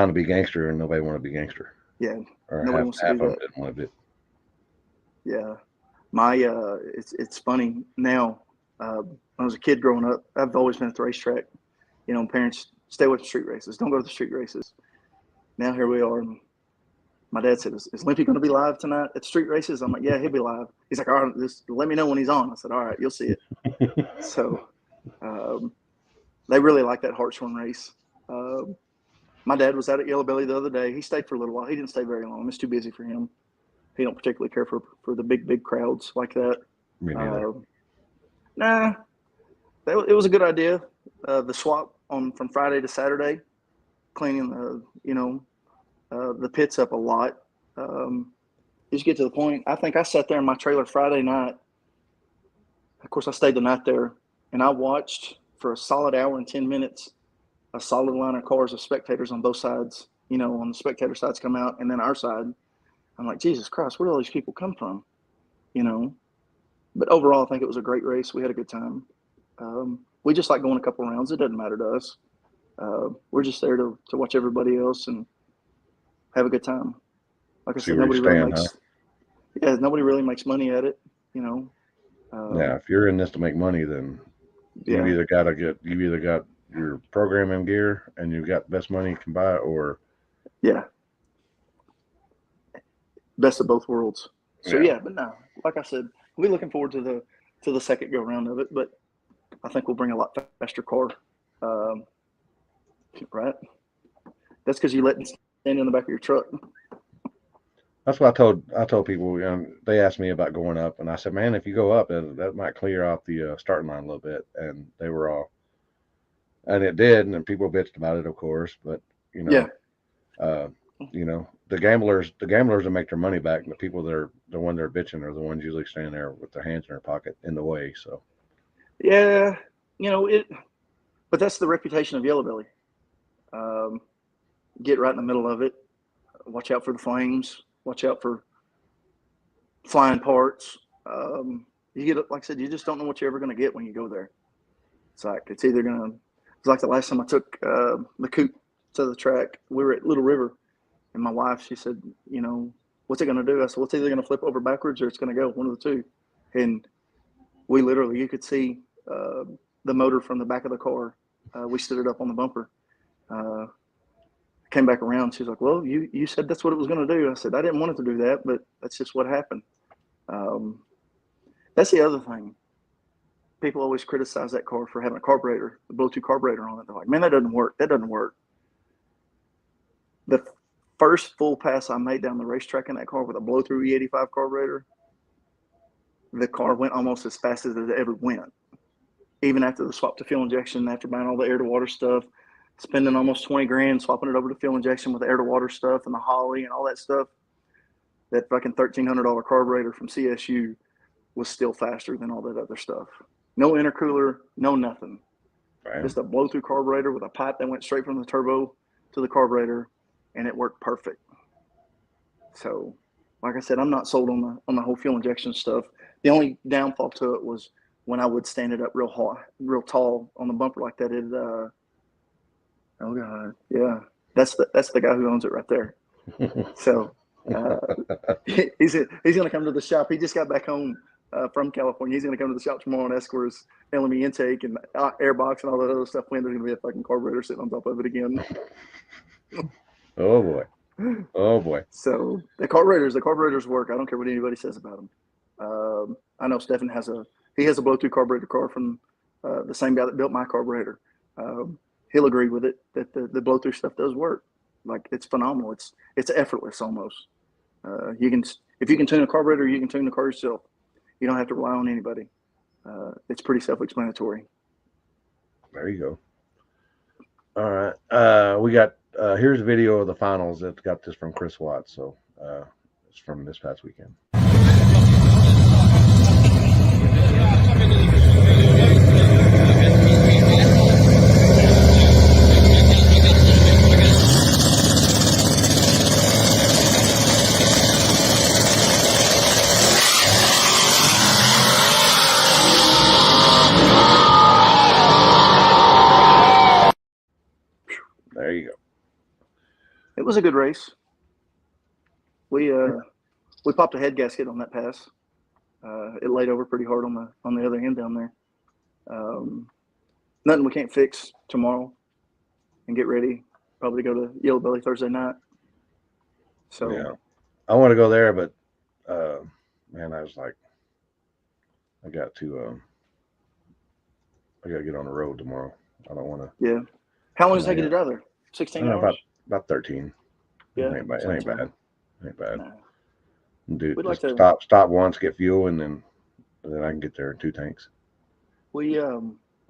to be gangster, and nobody wanted to be gangster. Yeah. Or nobody wants to do that. Didn't want to do it. Yeah. My it's funny now. I was a kid growing up, I've always been at the racetrack. You know, parents, stay away from street races. Don't go to the street races. Now here we are. And my dad said, is Limpy going to be live tonight at street races? I'm like, yeah, he'll be live. He's like, all right, just let me know when he's on. I said, all right, you'll see it. So they really like that Hartshorn race. My dad was out at Yellow Belly the other day. He stayed for a little while. He didn't stay very long. It's too busy for him. He don't particularly care for the big crowds like that. Me neither. Nah, it was a good idea. The swap from Friday to Saturday, cleaning the pits up a lot. Just get to the point. I think I sat there in my trailer Friday night. Of course, I stayed the night there, and I watched for a solid hour and 10 minutes a solid line of cars of spectators on both sides. You know, on the spectator sides come out, and then our side. I'm like, Jesus Christ, where do all these people come from? You know. But overall, I think it was a great race. We had a good time. We just like going a couple rounds. It doesn't matter to us. We're just there to watch everybody else and have a good time. Like I said, nobody really makes money at it. You know. Yeah, if you're in this to make money, then you've either got your programming gear and you've got the best money you can buy, or best of both worlds. So but no, like I said, we're looking forward to the second go round of it, but I think we'll bring a lot faster car. Right? That's because you let me stand in the back of your truck. That's what I told people. They asked me about going up, and I said, "Man, if you go up, that might clear out the starting line a little bit." And they were all, and it did, and then people bitched about it, of course. But the gamblers that make their money back, and the people that are the one that are bitching are the ones usually standing there with their hands in their pocket in the way. So, yeah, but that's the reputation of Yellow Belly. Get right in the middle of it. Watch out for the flames. Watch out for flying parts. You get, like I said, you just don't know what you're ever going to get when you go there. It's like it's like the last time I took the coupe to the track. We were at Little River, and my wife, she said, what's it going to do? I said, well, it's either going to flip over backwards or it's going to go, one of the two. And we literally, you could see the motor from the back of the car. We stood it up on the bumper. Came back around. She's like, well, you said that's what it was going to do. I said, I didn't want it to do that, but that's just what happened. That's the other thing. People always criticize that car for having a carburetor, the blow-through carburetor on it. They're like, man, that doesn't work. That doesn't work. The first full pass I made down the racetrack in that car with a blow-through E85 carburetor, the car went almost as fast as it ever went. Even after the swap to fuel injection, after buying all the air-to-water stuff, spending almost 20 grand, swapping it over to fuel injection with the air-to-water stuff and the Holly and all that stuff, that fucking $1,300 carburetor from CSU was still faster than all that other stuff. No intercooler, no nothing. Right. Just a blow-through carburetor with a pipe that went straight from the turbo to the carburetor, and it worked perfect. So, like I said, I'm not sold on the whole fuel injection stuff. The only downfall to it was when I would stand it up real tall on the bumper like that. Oh God, yeah, that's the guy who owns it right there. So he's gonna come to the shop. He just got back home from California. He's gonna come to the shop tomorrow and ask for his LME intake and airbox and all that other stuff. When there's gonna be a fucking carburetor sitting on top of it again. Oh boy. So the carburetors work. I don't care what anybody says about them. I know Stefan has a blow-through carburetor car from the same guy that built my carburetor. He'll agree with it that the blow-through stuff does work. Like, it's phenomenal. It's effortless almost. If you can tune a carburetor, you can tune the car yourself. You don't have to rely on anybody. It's pretty self-explanatory. There you go. All right. We got here's a video of the finals that got this from Chris Watts. So it's from this past weekend. There you go. It was a good race. We popped a head gasket on that pass. It laid over pretty hard on the other end down there. Nothing we can't fix tomorrow and get ready. Probably go to Yellow Belly Thursday night. So Yeah, I want to go there, but man, I was like, I got to, I got to get on the road tomorrow. I don't want to. yeah. How long You does it take you to drive there? 16 hours? about 13. Yeah, It same ain't time. bad. It ain't bad. Nah. Do We'd like just to. stop once, get fuel, and then I can get there in 2 tanks. We'd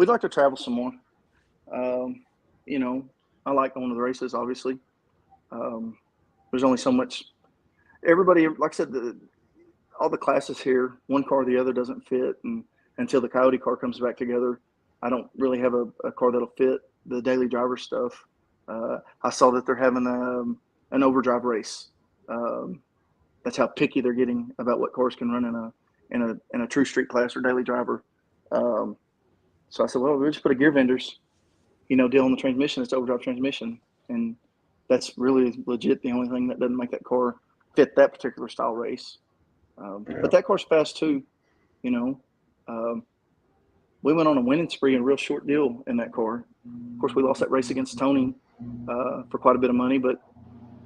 like to travel some more. Um, you know, I like going to the races. Obviously, um, there's only so much. Everybody, like I said, all the classes here, one car or the other doesn't fit, and until the Coyote car comes back together, I don't really have a car that'll fit the daily driver stuff. I saw that they're having an overdrive race. Um, that's how picky they're getting about what cars can run in a true street class or daily driver. Um, so I said, well, we'll just put a gear vendors, deal on the transmission. It's overdrive transmission, and that's really legit the only thing that doesn't make that car fit that particular style race. Yeah. But that car's fast too. You know, um, we went on a winning spree in a real short deal in that car. Of course, we lost that race against Tony for quite a bit of money, but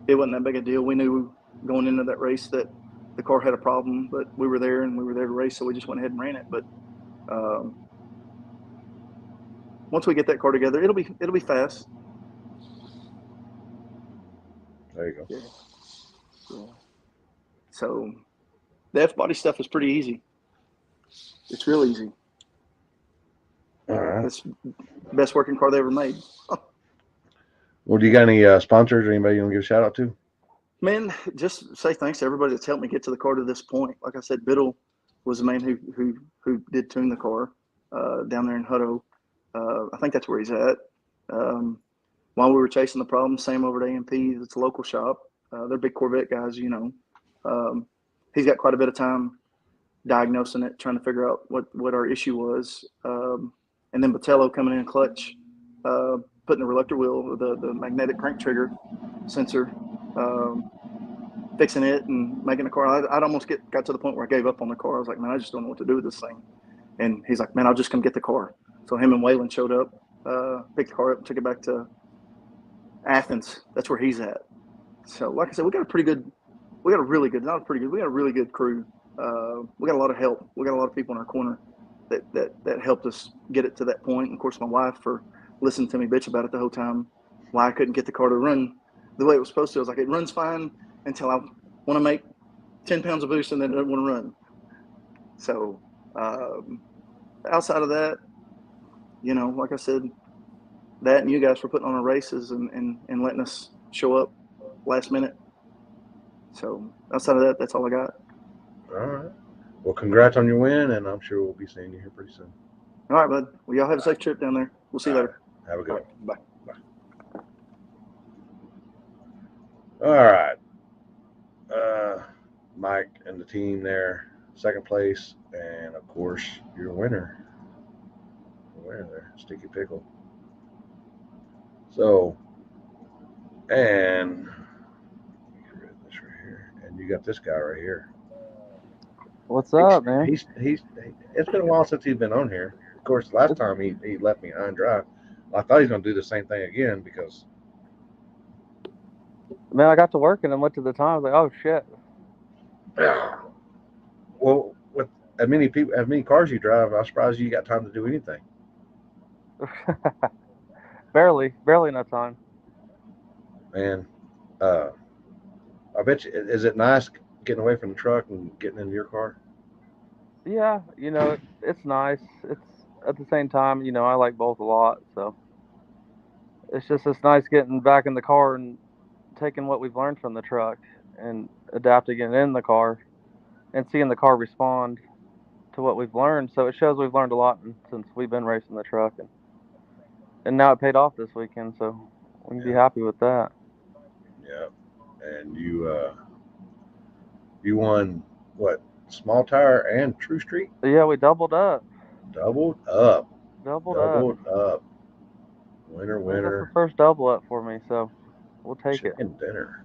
it wasn't that big a deal. We knew going into that race that the car had a problem, but we were there and we were there to race, so we just went ahead and ran it. But um, once we get that car together, it'll be fast. There you go. Yeah, yeah. So the F body stuff is pretty easy. It's real easy. All right. It's the best working car they ever made. Well, do you got any sponsors or anybody you want to give a shout out to? Man, just say thanks to everybody that's helped me get to the car to this point. Like I said, Biddle was the man who did tune the car down there in Hutto. I think that's where he's at. Um, while we were chasing the problem, Sam over at AMP, it's a local shop. They're big Corvette guys, Um, he's got quite a bit of time diagnosing it, trying to figure out what our issue was. And then Botello coming in clutch, putting the reluctor wheel, the magnetic crank trigger sensor, um, fixing it and making the car. I'd almost got to the point where I gave up on the car. I was like, man, I just don't know what to do with this thing. And he's like, man, I'll just come get the car. So him and Waylon showed up, picked the car up, and took it back to Athens. That's where he's at. So, like I said, we got a really good, not pretty good, we got a really good crew. We got a lot of help. We got a lot of people in our corner that helped us get it to that point. And of course, my wife for listening to me bitch about it the whole time, why I couldn't get the car to run the way it was supposed to. I was like, it runs fine until I want to make 10 pounds of boost and then I don't want to run. So, outside of that, like I said, that and you guys for putting on our races and letting us show up last minute. So outside of that, that's all I got. All right. Well, congrats on your win, and I'm sure we'll be seeing you here pretty soon. All right, bud. Well, y'all have a safe trip down there. We'll see you later. Have a good one. Bye. All right. Mike and the team there, second place, and of course your winner. The winner there, Sticky Pickle. So, and get rid of this right here, and you got this guy right here. What's up, man? It's been a while since he's been on here. Of course, last time he left me high and dry. I thought he was going to do the same thing again because. Man, I got to work and then went to the time. I was like, oh shit. Well, with as many cars you drive, I'm surprised you got time to do anything. barely enough time. Man, I bet you. Is it nice getting away from the truck and getting into your car? Yeah, it's nice. It's at the same time, I like both a lot. So it's nice getting back in the car and taking what we've learned from the truck and adapting it in the car and seeing the car respond to what we've learned. So it shows we've learned a lot since we've been racing the truck, and now it paid off this weekend. So we can be happy with that. Yeah, and you won what? Small tire and True Street? Yeah, we doubled up. Doubled up. Doubled up. Winner. That's the first double up for me, so we'll take Chicken dinner.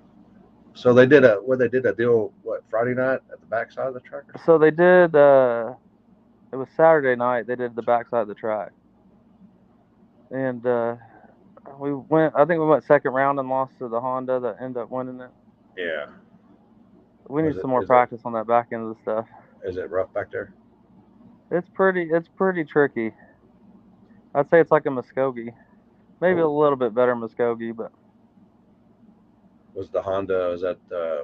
So they did a deal Friday night at the backside of the tracker? So they did It was Saturday night. They did the backside of the track, and we went. I think we went second round and lost to the Honda that ended up winning it. Yeah. We Was need it? some more Is it? practice on that back end of the stuff. Is it rough back there? It's pretty tricky. I'd say it's like a Muskogee, maybe a Oh. little bit better Muskogee, but Was the Honda? Is that?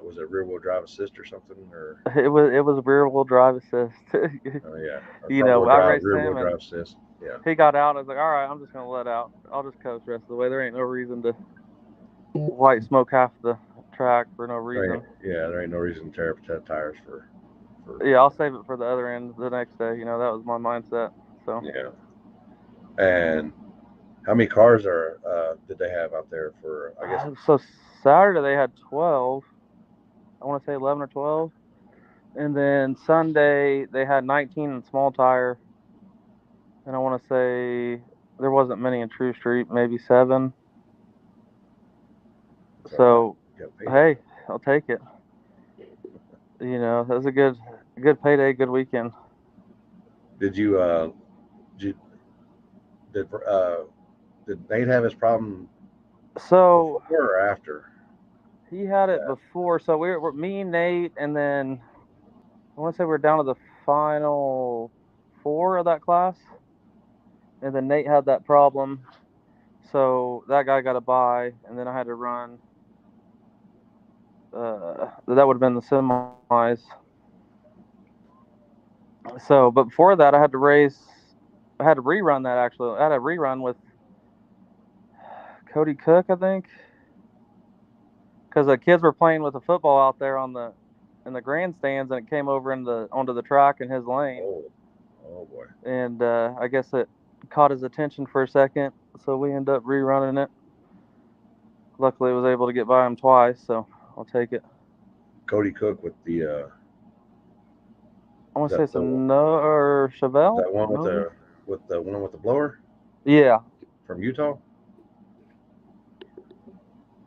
Was it rear wheel drive assist or something? Or it was rear wheel drive assist. oh yeah, or You front know, wheel I drive, raced rear wheel him and drive assist. Yeah. he got out. I was like, all right, I'm just gonna let out. I'll just coast the rest of the way. There ain't no reason to white smoke half the track for no reason. There ain't no reason to tear up the tires for. Yeah, I'll save it for the other end the next day. You know, that was my mindset. So Yeah. And how many cars did they have out there for? I guess. so Saturday they had 12. I want to say 11 or 12. And then Sunday they had 19 in small tire. And I want to say there wasn't many in True Street, maybe 7. So hey, I'll take it. You know, that was a good payday, good weekend. Did you did Nate have his problem So before or after? he had it before. So we were me, Nate, and then I want to say we're down to the final 4 of that class. And then Nate had that problem. So that guy got a bye, and then I had to run. That would have been the semis. So, but before that, I had to race. I had to rerun that actually. I had a rerun with Cody Cook, I think, because the kids were playing with the football out there in the grandstands, and it came over onto the track in his lane. Oh boy! And I guess it caught his attention for a second, so we ended up rerunning it. Luckily, I was able to get by him twice, so I'll take it. Cody Cook with the. I want to say it's or Chevelle. That one with the one with the blower. Yeah. From Utah.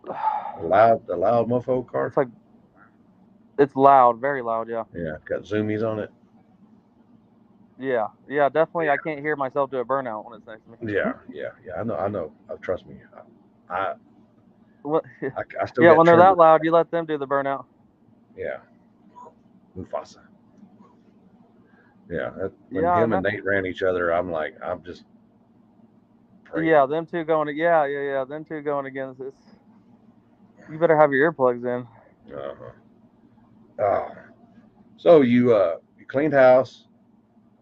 The loud mofo car. It's loud, very loud. Yeah. Yeah, got zoomies on it. Yeah, definitely. I can't hear myself do a burnout when it's next to me. Yeah. I know. Trust me. I still yeah, get when they're that loud, you let them do the burnout. Yeah. Mufasa. Yeah. When him and Nate ran each other, I'm just. Praying. Yeah, them two going. Yeah. Them two going against this. You better have your earplugs in. So you cleaned house,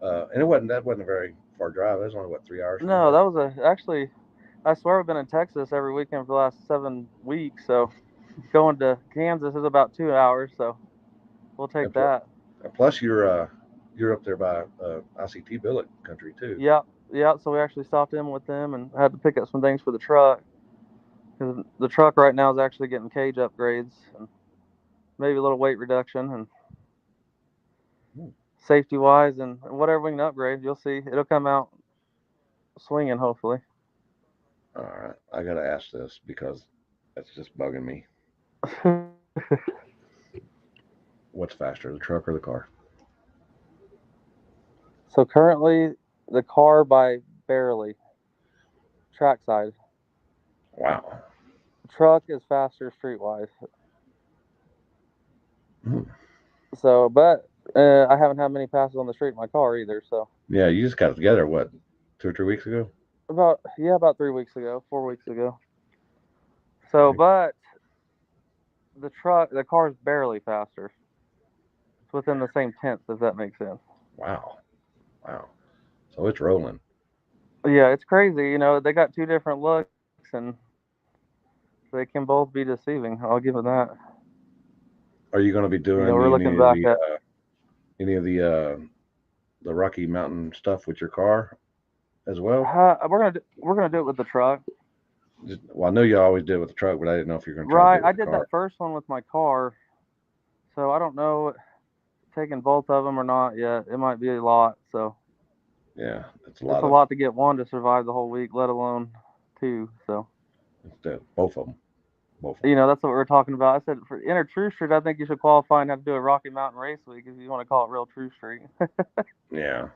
and that wasn't a very far drive. It was only 3 hours. No, that was actually. I swear I've been in Texas every weekend for the last 7 weeks. So going to Kansas is about 2 hours. So we'll take that. And plus, you're up there by ICT Billet country too. Yeah. So we actually stopped in with them and had to pick up some things for the truck because the truck right now is actually getting cage upgrades and maybe a little weight reduction and safety wise and whatever we can upgrade. You'll see it'll come out swinging hopefully. All right, I gotta ask this because that's just bugging me. What's faster, the truck or the car? So currently, the car by barely. Trackside. Wow. The truck is faster streetwise. Hmm. So, but I haven't had many passes on the street in my car either. So. Yeah, you just got it together. What, 2 or 3 weeks ago? About 3 weeks ago, 4 weeks ago. So, but the car's barely faster. It's within the same tenth, if that makes sense. Wow. So it's rolling. Yeah, it's crazy. You know, they got 2 different looks, and they can both be deceiving. I'll give it that. Are you going to be doing any of the Rocky Mountain stuff with your car as well? We're gonna do it with the truck. I know you always did it with the truck, but I didn't know if you're going to. Right, I did that first one with my car, so I don't know taking both of them or not yet. It might be a lot. So. Yeah, it's a lot. It's a lot to get one to survive the whole week, let alone 2. So. Both of them. You know, that's what we were talking about. I said for Inner True Street, I think you should qualify and have to do a Rocky Mountain Race Week if you want to call it real True Street. Yeah.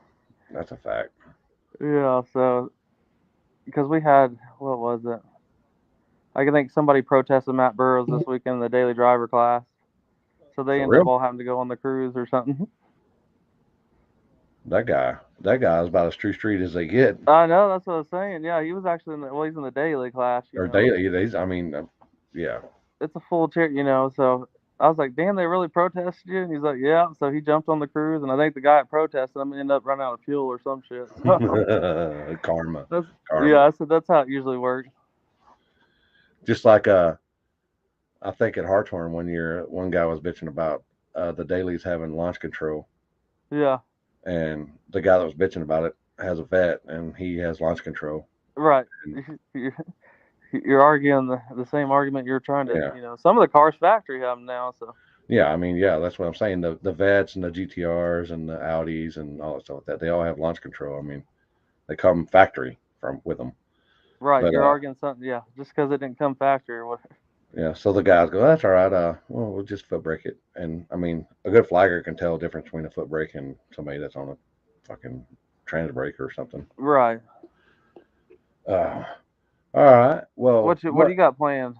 That's a fact. Yeah, so because we had, what was it? I think somebody protested Matt Burrows this weekend in the daily driver class, so they For ended up real? all having to go on the cruise or something. That guy is about as true street as they get. I know, that's what I was saying. Yeah, he was actually he's in the daily class. Or daily. I mean, yeah. It's a full chair, So I was like, damn, they really protested you? And he's like, yeah. So he jumped on the cruise, and I think the guy that protested him ended up running out of fuel or some shit. So Karma. yeah, I said that's how it usually works. Just like I think at Hartshorn one year, one guy was bitching about the dailies having launch control. Yeah. And the guy that was bitching about it has a vet, and he has launch control. Right. And, you're arguing the same argument you're trying to, yeah. Some of the cars factory have them now, so. Yeah, I mean, yeah, that's what I'm saying. The vets and the GTRs and the Audis and all that stuff like that, they all have launch control. I mean, they come factory with them. Right, but, you're arguing something, yeah, just because it didn't come factory or whatever. Yeah, so the guys go, that's all right. Well, we'll just foot brake it. And I mean, a good flagger can tell the difference between a foot brake and somebody that's on a fucking trans brake or something. Right. All right. Well, what do you got planned?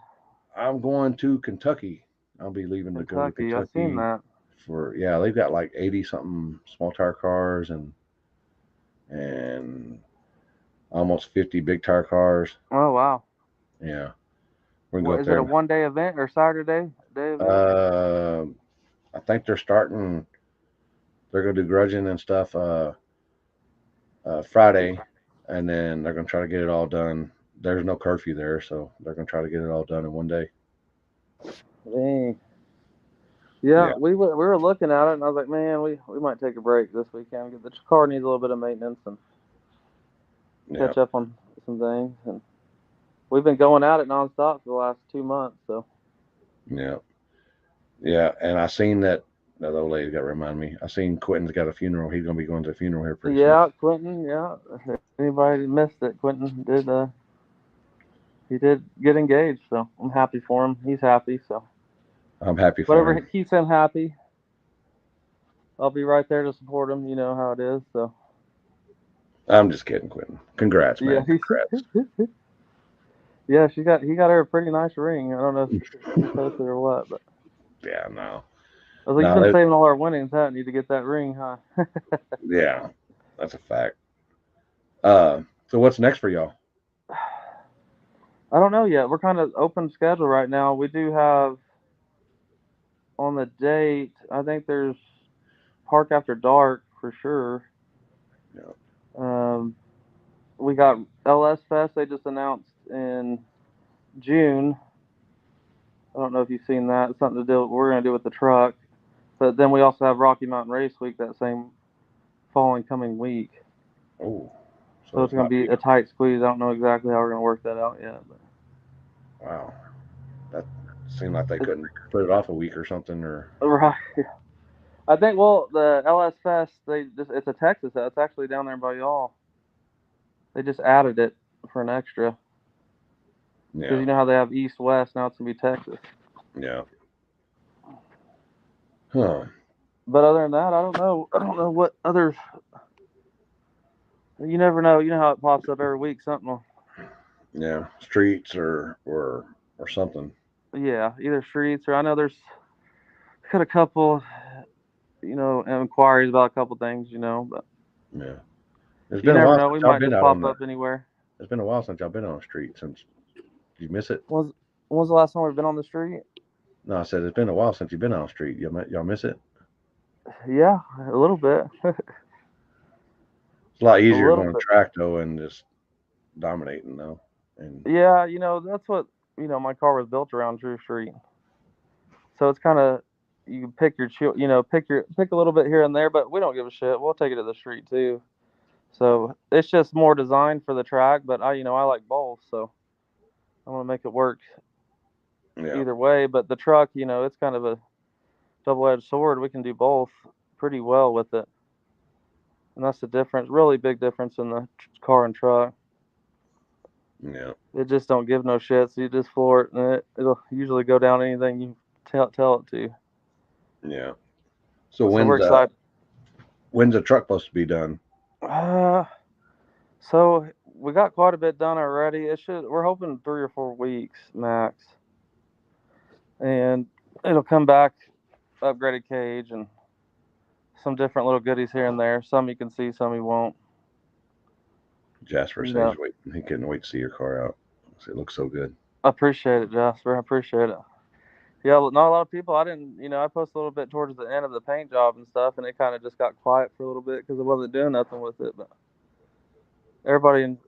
I'm going to Kentucky. I'll be leaving to go to Kentucky. I've seen that. They've got like 80 something small tire cars and almost 50 big tire cars. Oh wow. Yeah. Is it a 1-day event or Saturday day event? I think they're starting. They're going to do grudging and stuff Friday, and then they're going to try to get it all done. There's no curfew there, so they're going to try to get it all done in 1 day. Dang. Yeah, we were looking at it, and I was like, man, we might take a break this weekend. The car needs a little bit of maintenance and catch up on some things. And we've been going at it nonstop for the last 2 months. So. Yeah, and I seen that old lady got to remind me. I seen Quentin's got a funeral. He's going to be going to a funeral here pretty soon. Yeah, Quentin. Yeah, if anybody missed it, Quentin did. He did get engaged, so I'm happy for him. He's happy, so. I'm happy for him. Whatever keeps him happy, I'll be right there to support him. You know how it is, so. I'm just kidding, Quentin. Congrats, man. Yeah, Congrats. Yeah, he got her a pretty nice ring. I don't know if she posted or what, but. Yeah, no. I was like, you've been saving all our winnings, haven't you, to get that ring, huh? Yeah, that's a fact. So what's next for y'all? I don't know yet. We're kind of open schedule right now. We do have on the date, I think there's Park After Dark for sure. Yeah. We got LS Fest. They just announced in June. I don't know if you've seen that. It's something to do. We're going to do with the truck. But then we also have Rocky Mountain Race Week that same coming week. Oh. So it's going to be a tight squeeze. I don't know exactly how we're going to work that out yet. But. Wow. That seemed like they couldn't put it off a week or something. Right. I think, the LS Fest, it's a Texas. It's actually down there by y'all. They just added it for an extra. Yeah. Because you know how they have East, West, now it's going to be Texas. Yeah. Huh. But other than that, I don't know. I don't know what others. You never know. You know how it pops up every week, something. Yeah, streets or something. Yeah, either streets or I know there's got a couple, inquiries about a couple things, but. Yeah. You never know. We might just pop up anywhere. It's been a while since y'all been on the street. Did you miss it? When was the last time we've been on the street? No, I said it's been a while since you've been on the street. Y'all miss it? Yeah, a little bit. It's a lot easier going on track though and just dominating though. And yeah, that's what my car was built around Drew Street. So it's kind of you pick your pick a little bit here and there, but we don't give a shit. We'll take it to the street too. So it's just more designed for the track, but I like both, so I want to make it work either way. But the truck, it's kind of a double-edged sword. We can do both pretty well with it, and that's the difference. Really big difference in the car and truck. Yeah, it just don't give no shit. So you just floor it, and it'll usually go down anything you tell it to. Yeah. So we're excited. When's the truck supposed to be done? So we got quite a bit done already. We're hoping 3 or 4 weeks max, and it'll come back upgraded cage and some different little goodies here and there. Some you can see, some you won't. Jasper says he couldn't wait to see your car out. It looks so good. I appreciate it, Jasper. I appreciate it. Yeah, not a lot of people. I didn't, I posted a little bit towards the end of the paint job and stuff, and it kind of just got quiet for a little bit because I wasn't doing nothing with it. But everybody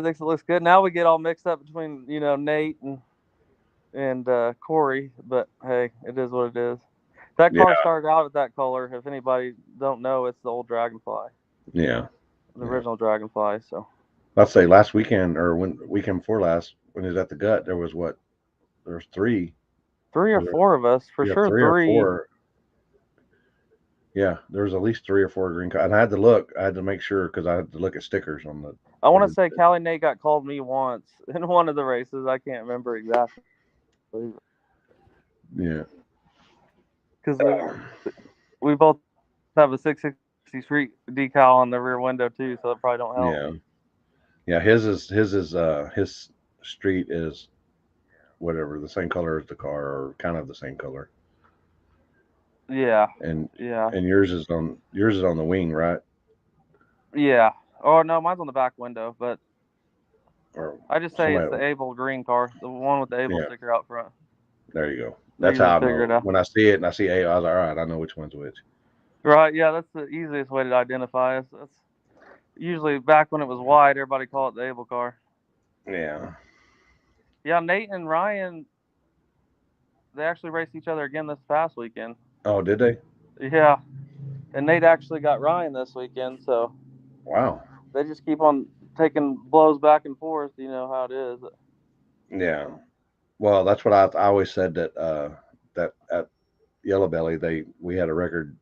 thinks it looks good. Now we get all mixed up between Nate and Corey, but hey, it is what it is. That car started out at that color. If anybody don't know, it's the old Dragonfly. Yeah. The original Dragonfly. So I'd say last weekend or weekend before last, when he was at the gut, there was three or four of us for sure. Three or four. Yeah, there was at least 3 or 4 green cars. And I had to look. I had to make sure because I had to look at stickers on the. I want to say Callie Nate got called me once in one of the races. I can't remember exactly. Yeah. Because we both have a 660 Street decal on the rear window too, so it probably don't help. Yeah. His street is whatever, the same color as the car, or kind of the same color. Yeah. And yours is on the wing, right? Yeah. Oh no, mine's on the back window, but I just say it's the Able green car, the one with the Able sticker out front. There you go. That's how I know. When I see it and I see Able, I was like, all right, I know which one's which. Right. Yeah, that's the easiest way to identify us. That's usually back when it was white, everybody called it the Able car. Yeah. Yeah, Nate and Ryan, they actually raced each other again this past weekend. Oh, did they? Yeah. And Nate actually got Ryan this weekend, so. Wow. They just keep on taking blows back and forth. You know how it is. Yeah. Well, that's what I always said that that at Yellow Belly we had a record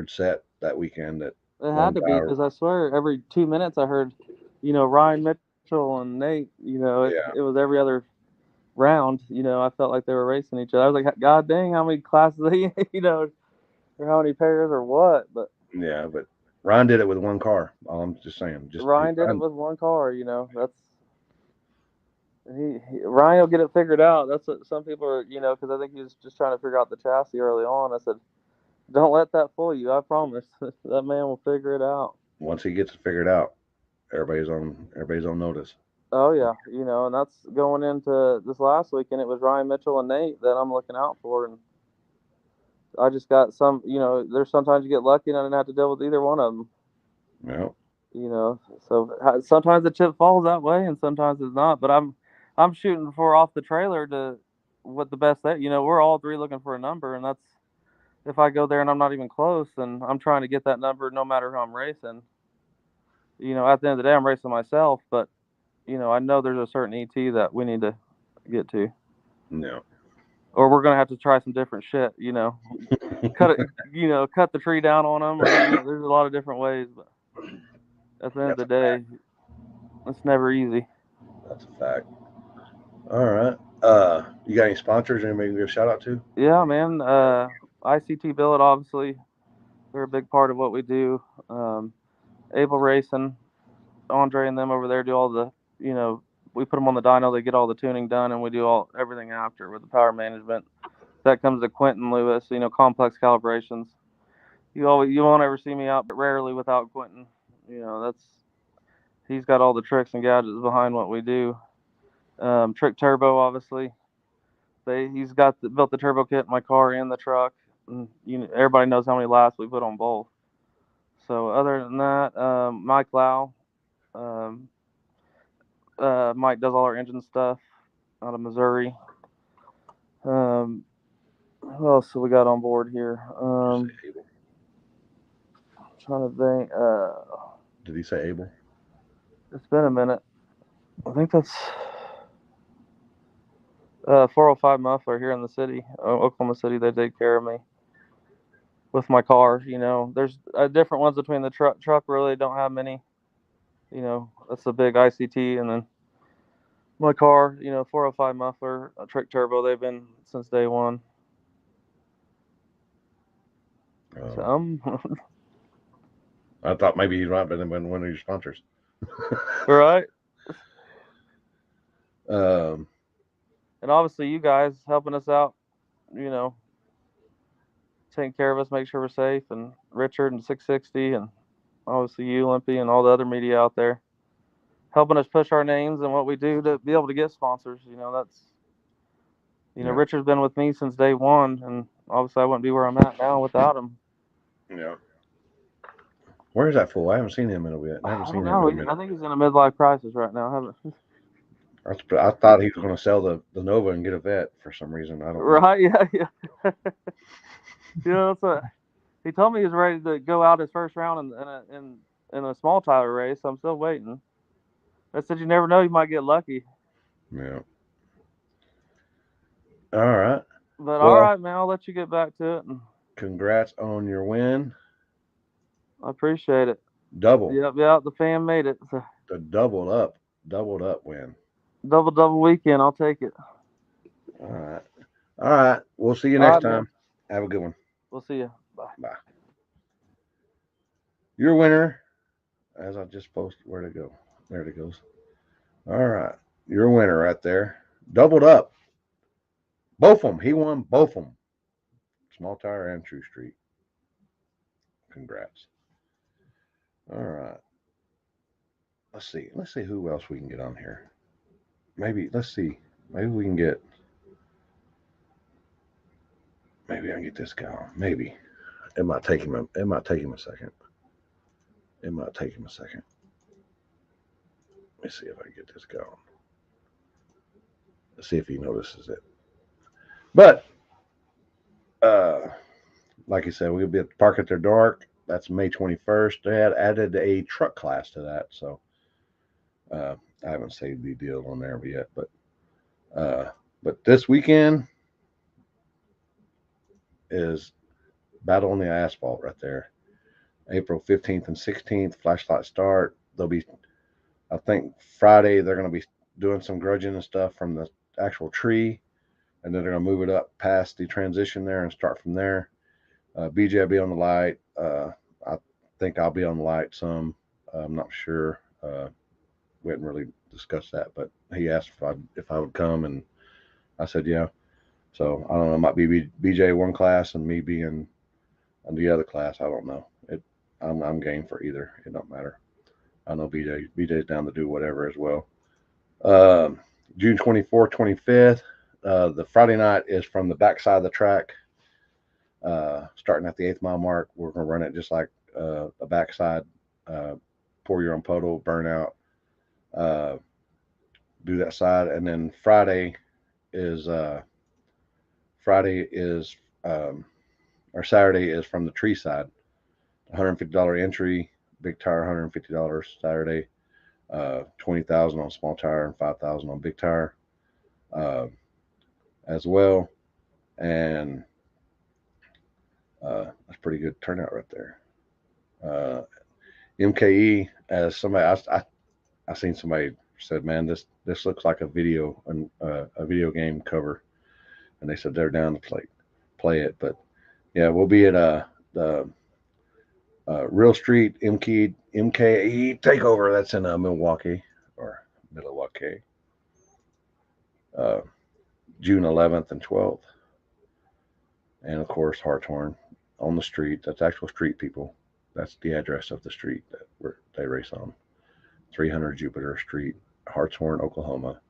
set that weekend. That it had to be because I swear every 2 minutes I heard, Ryan Mitchell and Nate. It was every other round. I felt like they were racing each other. I was like, God dang, how many classes or how many pairs or what? But yeah, but Ryan did it with one car. I'm just saying. Ryan did it with one car. That's. Ryan will get it figured out. That's what some people are, because I think he was just trying to figure out the chassis early on. I said, don't let that fool you. I promise. That man will figure it out. Once he gets it figured out, everybody's on notice. Oh yeah, and that's going into this last weekend. It was Ryan Mitchell and Nate that I'm looking out for, and I just got some. There's sometimes you get lucky and I didn't have to deal with either one of them. Yeah. So sometimes the chip falls that way, and sometimes it's not. But I'm shooting for off the trailer to what the best that we're all three looking for a number, and that's if I go there and I'm not even close, then I'm trying to get that number no matter who I'm racing. At the end of the day, I'm racing myself, but I know there's a certain ET that we need to get to. No. Or we're gonna have to try some different shit. Cut it. Cut the tree down on them. Or, there's a lot of different ways, but at the end of the day, it's never easy. That's a fact. All right. You got any sponsors? Anybody you can give a shout out to? Yeah, man. ICT Billet, obviously, they're a big part of what we do. Able Racing, Andre and them over there do all the, we put them on the dyno, they get all the tuning done, and we do everything after with the power management. That comes to Quentin Lewis, complex calibrations. You won't ever see me out, but rarely without Quentin. He's got all the tricks and gadgets behind what we do. Trick Turbo, obviously. He's built the turbo kit in my car and the truck. And, everybody knows how many laps we put on both. So other than that, Mike Lau, Mike does all our engine stuff out of Missouri. Who else have we got on board here? I'm trying to think. Did he say Able? It's been a minute. I think that's 405 Muffler here in the city, Oklahoma City. They take care of me with my car. There's different ones between the truck. Truck really don't have many. That's a big ICT, and then my car, 405 Muffler, a Trick Turbo. They've been since day one. So I thought maybe he might have been one of your sponsors. Right. Um, And obviously, you guys helping us out, you know, taking care of us, make sure we're safe, and Richard and 660, and obviously you, Limpy, and all the other media out there helping us push our names and what we do to be able to get sponsors. Yeah. Richard's been with me since day one, and obviously I wouldn't be where I'm at now without him. Yeah. Where's that fool? I haven't seen him in a bit. I haven't I seen don't him in a know. minute. I think he's in a midlife crisis right now. Haven't I thought he was going to sell the Nova and get a vet for some reason. I don't know. right? Yeah, yeah. That's what he told me. He was ready to go out his first round in a small tire race. I'm still waiting. I said you never know. You might get lucky. Yeah. All right. But all Well, right, man. I'll let you get back to it. And congrats on your win. I appreciate it. Double. Yep, yep. The fan made it. So The doubled up win. double weekend. I'll take it. All right. All right. We'll see you All next right, man. time. Have a good one. We'll see you. Bye. Bye. Your winner, as I just posted, where'd it go? There it goes. All right. Your winner right there. Doubled up. Both of them. He won both of them. Small tire and True Street. Congrats. All right. Let's see who else we can get on here. Let's see. Maybe we can get. Maybe I can get this guy on. Maybe. It might take him a second. It might take him a second. Let me see if I can get this guy on. Let's see if he notices it. But like I said, we'll be at the Park After Dark. That's May 21st. They had added a truck class to that, so I haven't saved the deal on there yet. But this weekend is Battle on the Asphalt right there. April 15th and 16th, flashlight start. They'll be, I think Friday they're going to be doing some grudging and stuff from the actual tree, and then they're going to move it up past the transition there and start from there. BJ will be on the light. I think I'll be on the light some. I'm not sure. We hadn't really discussed that, but he asked if I would come, and I said yeah. So I don't know. It might be BJ one class and me being in the other class. I don't know. I'm game for either. It don't matter. I know BJ's down to do whatever as well. June 24th, 25th. The Friday night is from the backside of the track. Starting at the 8th mile mark, we're going to run it just like a backside. Pour your own puddle, burnout. Do that side, and then Friday is or Saturday is from the tree side. $150 entry, big tire $150 Saturday, 20,000 on small tire and 5,000 on big tire, as well, and that's pretty good turnout right there. MKE, as somebody I seen somebody said, man, this looks like a video game cover, and they said they're down to play it, but yeah, we'll be at the Real Street MKE Takeover. That's in Milwaukee. June 11th and 12th. And of course, Hartshorn on the street. That's actual street people. That's the address of the street that they race on. 300 Jupiter Street, Hartshorn, Oklahoma.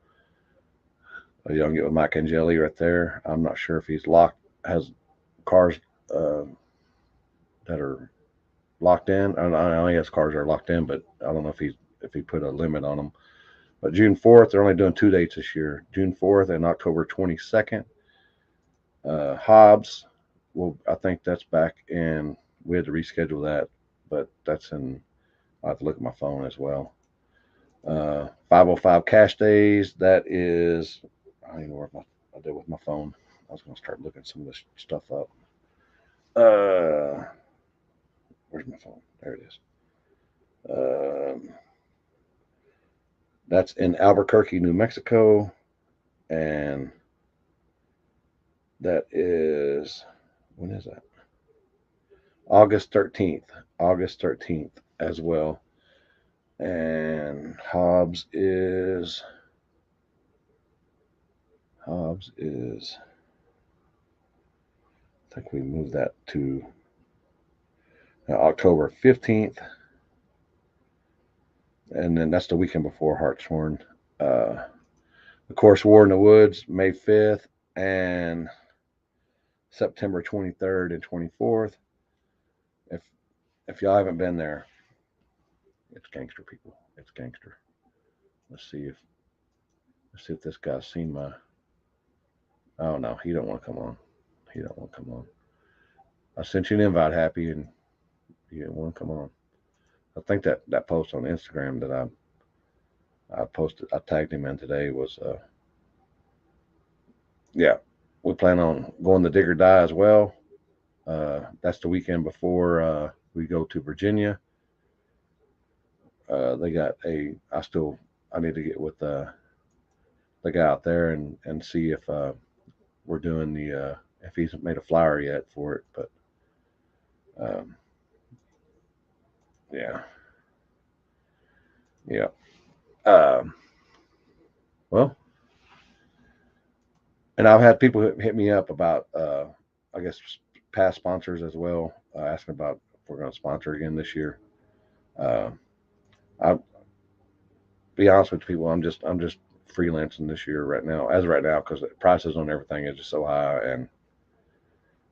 You can get with Mike Angeli right there. I'm not sure if he's has cars that are locked in. I guess cars are locked in, but I don't know if he put a limit on them. But June 4th, they're only doing 2 dates this year. June 4th and October 22nd. Hobbs, well, I think that's back in. We had to reschedule that, but that's in. I have to look at my phone as well. 505 Cash Days. That is. I don't even know what I did with my phone. I was going to start looking some of this stuff up. Where's my phone? There it is. That's in Albuquerque, New Mexico, and that is, when is that? August 13th. August 13th as well. And Hobbs is I think we moved that to October 15th. And then that's the weekend before Hartshorn. Of course, War in the Woods, May 5th and September 23rd and 24th. If y'all haven't been there, it's gangster, people. It's gangster. Let's see if this guy's seen my. Oh no, he don't want to come on. He don't want to come on. I sent you an invite, Happy, and he didn't want to come on. I think that post on Instagram that I posted, I tagged him in today was yeah. We plan on going to Dig or Die as well. That's the weekend before we go to Virginia. They got I need to get with the guy out there and see if we're doing if he's made a flyer yet for it, but yeah. Well, and I've had people hit me up about I guess past sponsors as well, asking about if we're going to sponsor again this year. I'll be honest with people, I'm just freelancing this year right now, because the prices on everything is just so high, and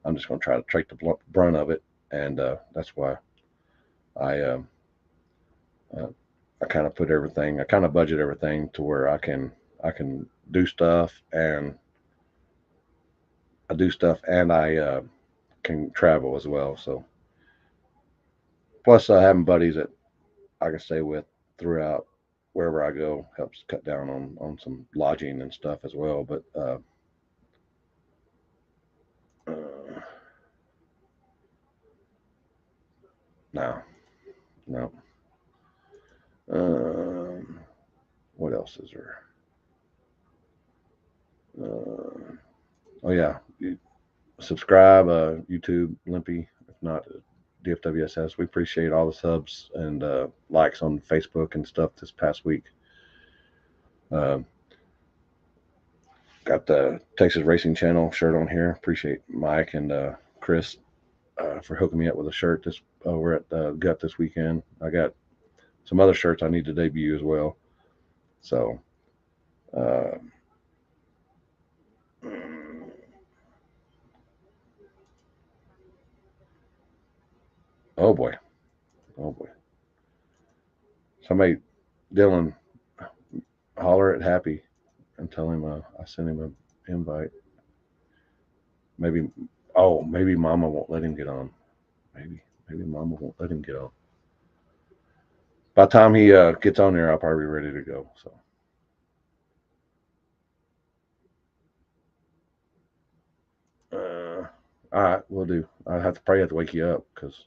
I'm just going to try to take the brunt of it, and that's why I kind of put everything, I kind of budget everything to where I can do stuff, and I can travel as well. So plus having buddies that I can stay with throughout wherever I go helps cut down on some lodging and stuff as well. But no. What else is there? Oh yeah, subscribe, YouTube, Limpy. If not, DFWSS. We appreciate all the subs and likes on Facebook and stuff this past week. Got the Texas Racing Channel shirt on here. Appreciate Mike and Chris for hooking me up with a shirt this over at Gut this weekend. I got some other shirts I need to debut as well. So oh boy. Somebody, Dylan, holler at Happy and tell him I sent him an invite. Maybe Mama won't let him get on. Maybe Mama won't let him get on. By the time he gets on there, I'll probably be ready to go. So. All right, we'll do. I probably have to wake you up because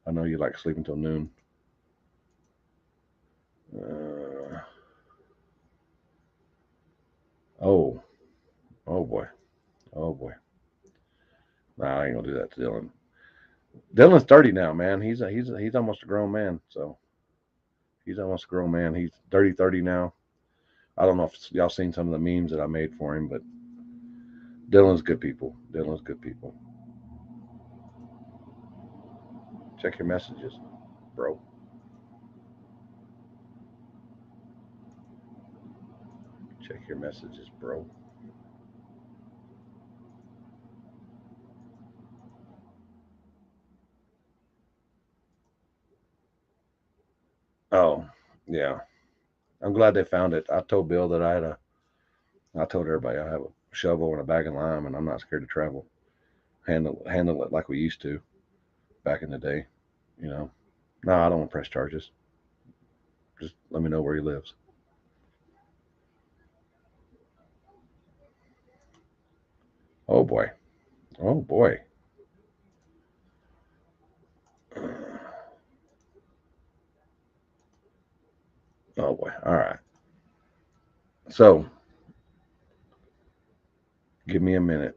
I know you like sleeping till noon. Oh boy. Nah, I ain't gonna do that to Dylan. Dylan's 30 now, man. He's almost a grown man. So he's almost a grown man. He's 30 now. I don't know if y'all seen some of the memes that I made for him, but Dylan's good people. Check your messages, bro. Check your messages, bro. Oh, yeah. I'm glad they found it. I told Bill that I told everybody I have a shovel and a bag of lime, and I'm not scared to travel. Handle it like we used to back in the day. You know. No, I don't want to press charges. Just let me know where he lives. Oh boy. Oh boy. Oh boy. All right. So, give me a minute.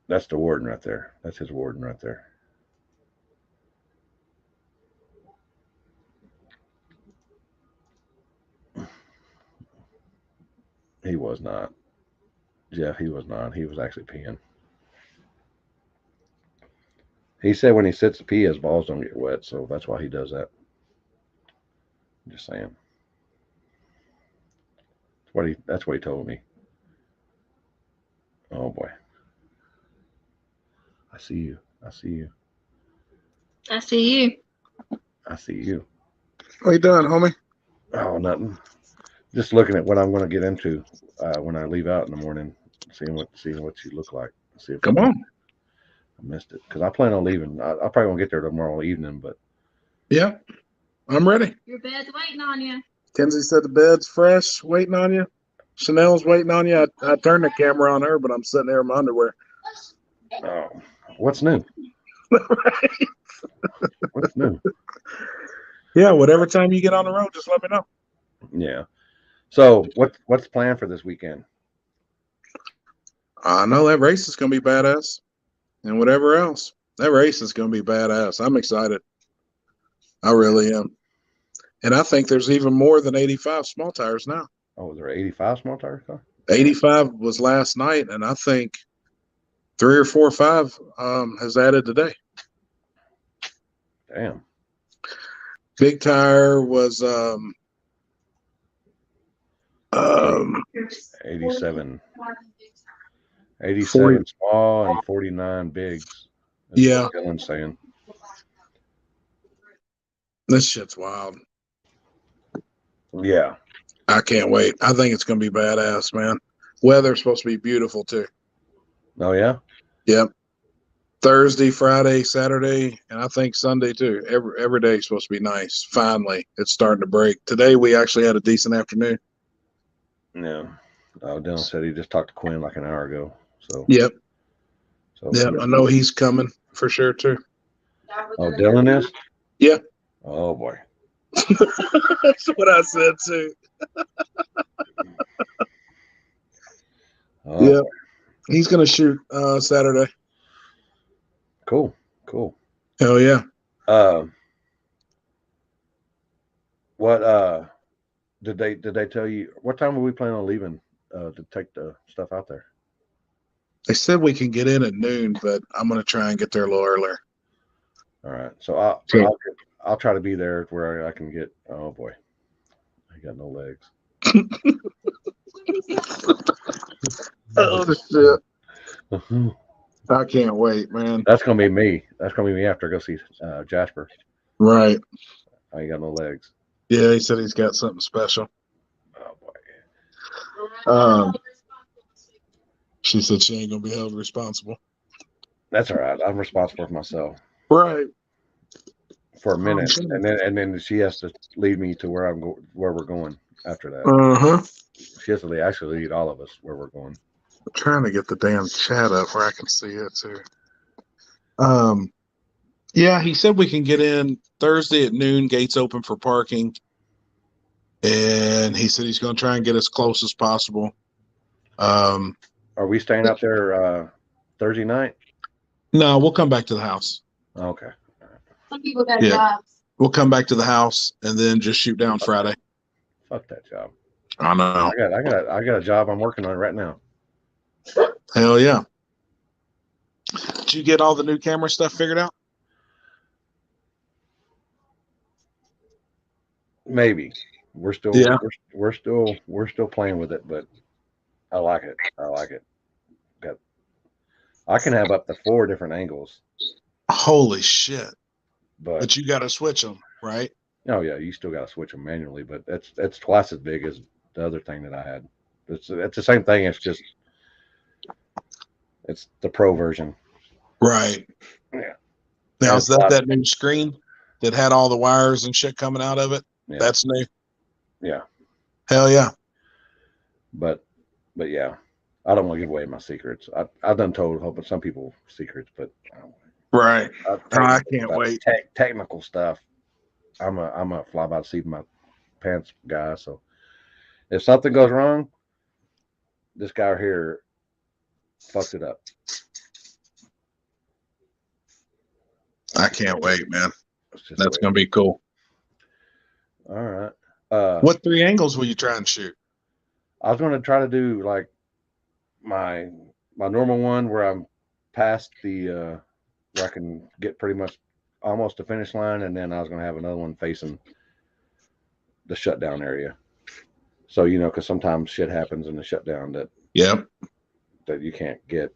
That's the warden right there. That's his warden right there. was not. Jeff, he was not. He was actually peeing. He said when he sits to pee, his balls don't get wet, so that's why he does that. Just saying. That's what he told me. Oh boy. I see you. I see you. I see you. I see you. What you doing, homie? Oh, nothing. Just looking at what I'm going to get into when I leave out in the morning, seeing what you look like. See if Come on. I missed it because I plan on leaving. I probably won't get there tomorrow evening, but Yeah, I'm ready. Your bed's waiting on you. Kenzie said the bed's fresh, waiting on you. Chanel's waiting on you. I turned the camera on her, but I'm sitting there in my underwear. oh, what's new? What's new? Yeah, whatever time you get on the road, just let me know. Yeah. So what's the plan for this weekend? I know that race is going to be badass, and whatever else. That race is going to be badass. I'm excited. I really am. And I think there's even more than 85 small tires now. Oh, is there 85 small tire car? 85 was last night, and I think 3 or 4 or 5 has added today. Damn. Big tire was 87. 40. 87 small and 49 bigs. That's Yeah. what Dylan's saying. This shit's wild. Yeah. I can't wait. I think it's going to be badass, man. Weather's supposed to be beautiful, too. Oh, yeah? Yep. Thursday, Friday, Saturday, and I think Sunday, too. Every day is supposed to be nice. Finally, it's starting to break. Today, we actually had a decent afternoon. Yeah. Dylan said he just talked to Quinn like an hour ago. So. Yep. So. Yep. I know he's coming for sure, too. Oh, Dylan is? Yeah. Oh, boy. That's what I said, too. Oh, yeah. boy. He's going to shoot Saturday. Cool. Hell yeah. What did they tell you? What time are we planning on leaving to take the stuff out there? They said we can get in at noon, but I'm going to try and get there a little earlier. All right. So I'll try to be there where I can get. Oh boy, I got no legs. Oh shit! I can't wait, man. That's gonna be me. That's gonna be me after I go see Jasper. Right. I ain't got no legs. Yeah, he said he's got something special. Oh boy. She said she ain't gonna be held responsible. That's all right. I'm responsible for myself. Right. For a minute, and then she has to lead me to where where we're going after that. Uh-huh. She has to actually lead all of us where we're going. I'm trying to get the damn chat up where I can see it too. Yeah, he said we can get in Thursday at noon, gates open for parking. And he said he's gonna try and get as close as possible. Are we staying out there Thursday night? No, we'll come back to the house. Okay. Some people got jobs. We'll come back to the house and then just shoot down Friday. Fuck that job. I know. I got a job I'm working on right now. Hell yeah. Did you get all the new camera stuff figured out? Maybe. We're still playing with it, but I like it. I can have up to 4 different angles. Holy shit. But you got to switch them, right? Oh yeah, you still got to switch them manually, but it's twice as big as the other thing that I had. It's the same thing. It's the pro version. Right. Yeah. Now, is that new screen that had all the wires and shit coming out of it? Yeah. That's new. Yeah. Hell yeah. But yeah, I don't want to give away my secrets. I've done told some people secrets, but right. I can't wait. Technical stuff. I'm a fly by the seat of my pants guy. So if something goes wrong, this guy here fucked it up. I can't wait, man. That's gonna be cool. All right. What 3 angles will you try and shoot? I was going to try to do like my normal one where I'm past the where I can get pretty much almost the finish line, and then I was going to have another one facing the shutdown area. So because sometimes shit happens in the shutdown that Yep. you can't get.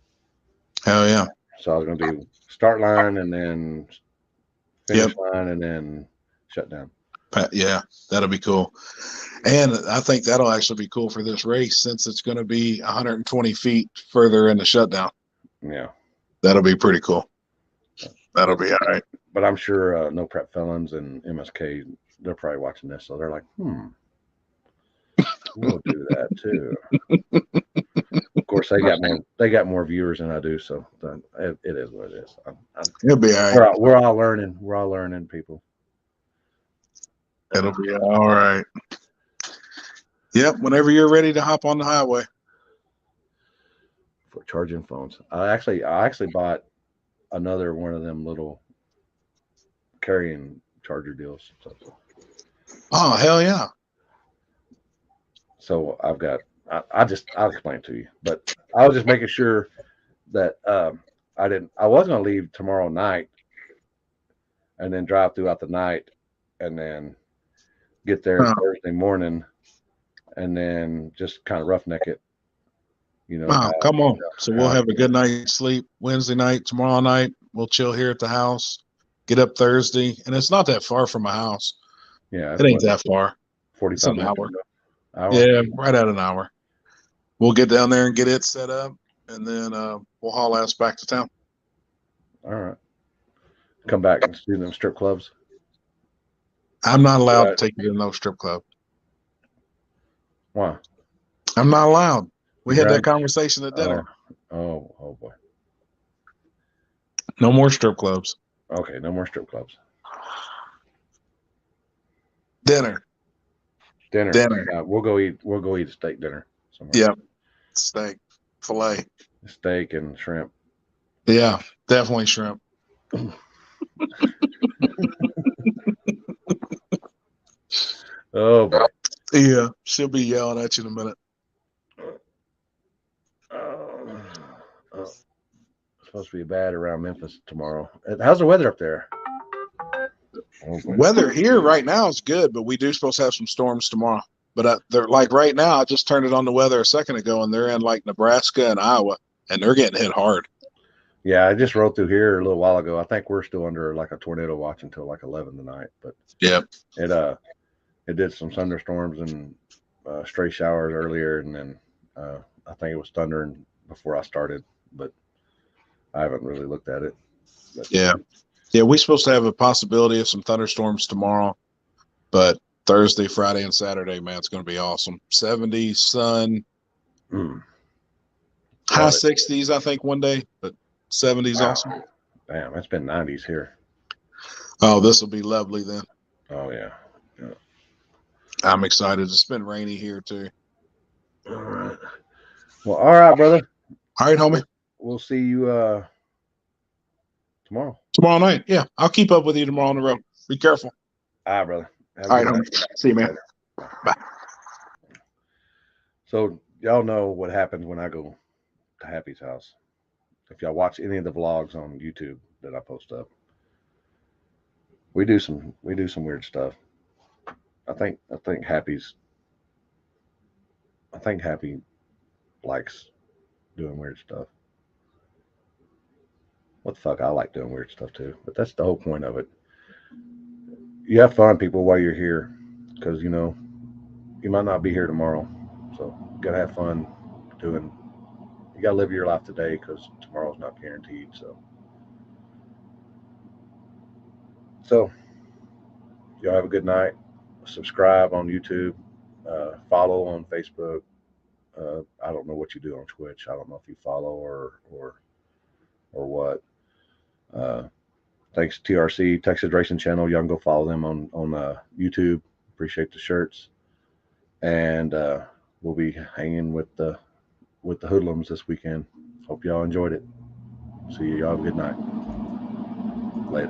Hell yeah. So I was going to do start line and then finish line and then shutdown. Yeah, that'll be cool. And I think that'll actually be cool for this race since it's going to be 120 feet further in the shutdown. Yeah. That'll be pretty cool. That'll be all right. But I'm sure No Prep Felons and MSK, they're probably watching this. So they're like, we'll do that too. Of course, they got more viewers than I do. So it is what it is. It'll be all right. We're all learning. We're all learning, people. It'll be all right. Yep. Whenever you're ready to hop on the highway. For charging phones. I actually bought another one of them little carrying charger deals. So. Oh, hell yeah. So I've got, I'll explain it to you, but I was just making sure that I was going to leave tomorrow night and then drive throughout the night and then get there Thursday morning and then just kind of roughneck it. Come on. So we'll have a good night's sleep Wednesday night, tomorrow night. We'll chill here at the house, get up Thursday. And it's not that far from my house. Yeah. It ain't that far. 45 minutes. Hour. Yeah, right at an hour. We'll get down there and get it set up, and then we'll haul ass back to town. All right. Come back and do them strip clubs. I'm not allowed to take you to no strip club. Why? I'm not allowed. We had that conversation at dinner. Oh boy. No more strip clubs. Okay, no more strip clubs. Dinner. We'll go eat a steak dinner somewhere. Yep. Steak, filet. Steak and shrimp. Yeah, definitely shrimp. Oh boy. Yeah, she'll be yelling at you in a minute. It's supposed to be bad around Memphis tomorrow. How's the weather up there? Weather here right now is good, but we do supposed to have some storms tomorrow. But they're like right now, I just turned it on the weather a second ago, and they're in like Nebraska and Iowa, and they're getting hit hard. Yeah, I just rode through here a little while ago. I think we're still under like a tornado watch until like 11 tonight. But yeah, it did some thunderstorms and stray showers earlier, and then I think it was thundering before I started, but I haven't really looked at it. But, yeah, we're supposed to have a possibility of some thunderstorms tomorrow, but Thursday, Friday, and Saturday, man, it's going to be awesome. 70s, sun, high 60s, I think, one day, but 70s awesome. Damn, it's been 90s here. Oh, this will be lovely then. Oh, yeah. I'm excited. It's been rainy here, too. All right. Well, all right, brother. All right, homie. We'll see you tomorrow. Tomorrow night. Yeah, I'll keep up with you tomorrow on the road. Be careful. All right, brother. All right, homie. See you, man. Bye. So y'all know what happens when I go to Happy's house. If y'all watch any of the vlogs on YouTube that I post up, we do some weird stuff. I think Happy likes doing weird stuff. What the fuck? I like doing weird stuff too, but that's the whole point of it. You have fun, people, while you're here, because you might not be here tomorrow, so you gotta have fun doing. You gotta live your life today, because tomorrow's not guaranteed. So y'all have a good night. Subscribe on YouTube. Follow on Facebook. I don't know what you do on Twitch. I don't know if you follow or what. Thanks TRC, Texas Racing Channel. Y'all can go follow them on YouTube. Appreciate the shirts, and we'll be hanging with the hoodlums this weekend. Hope y'all enjoyed it. See you. Y'all have a good night. Later.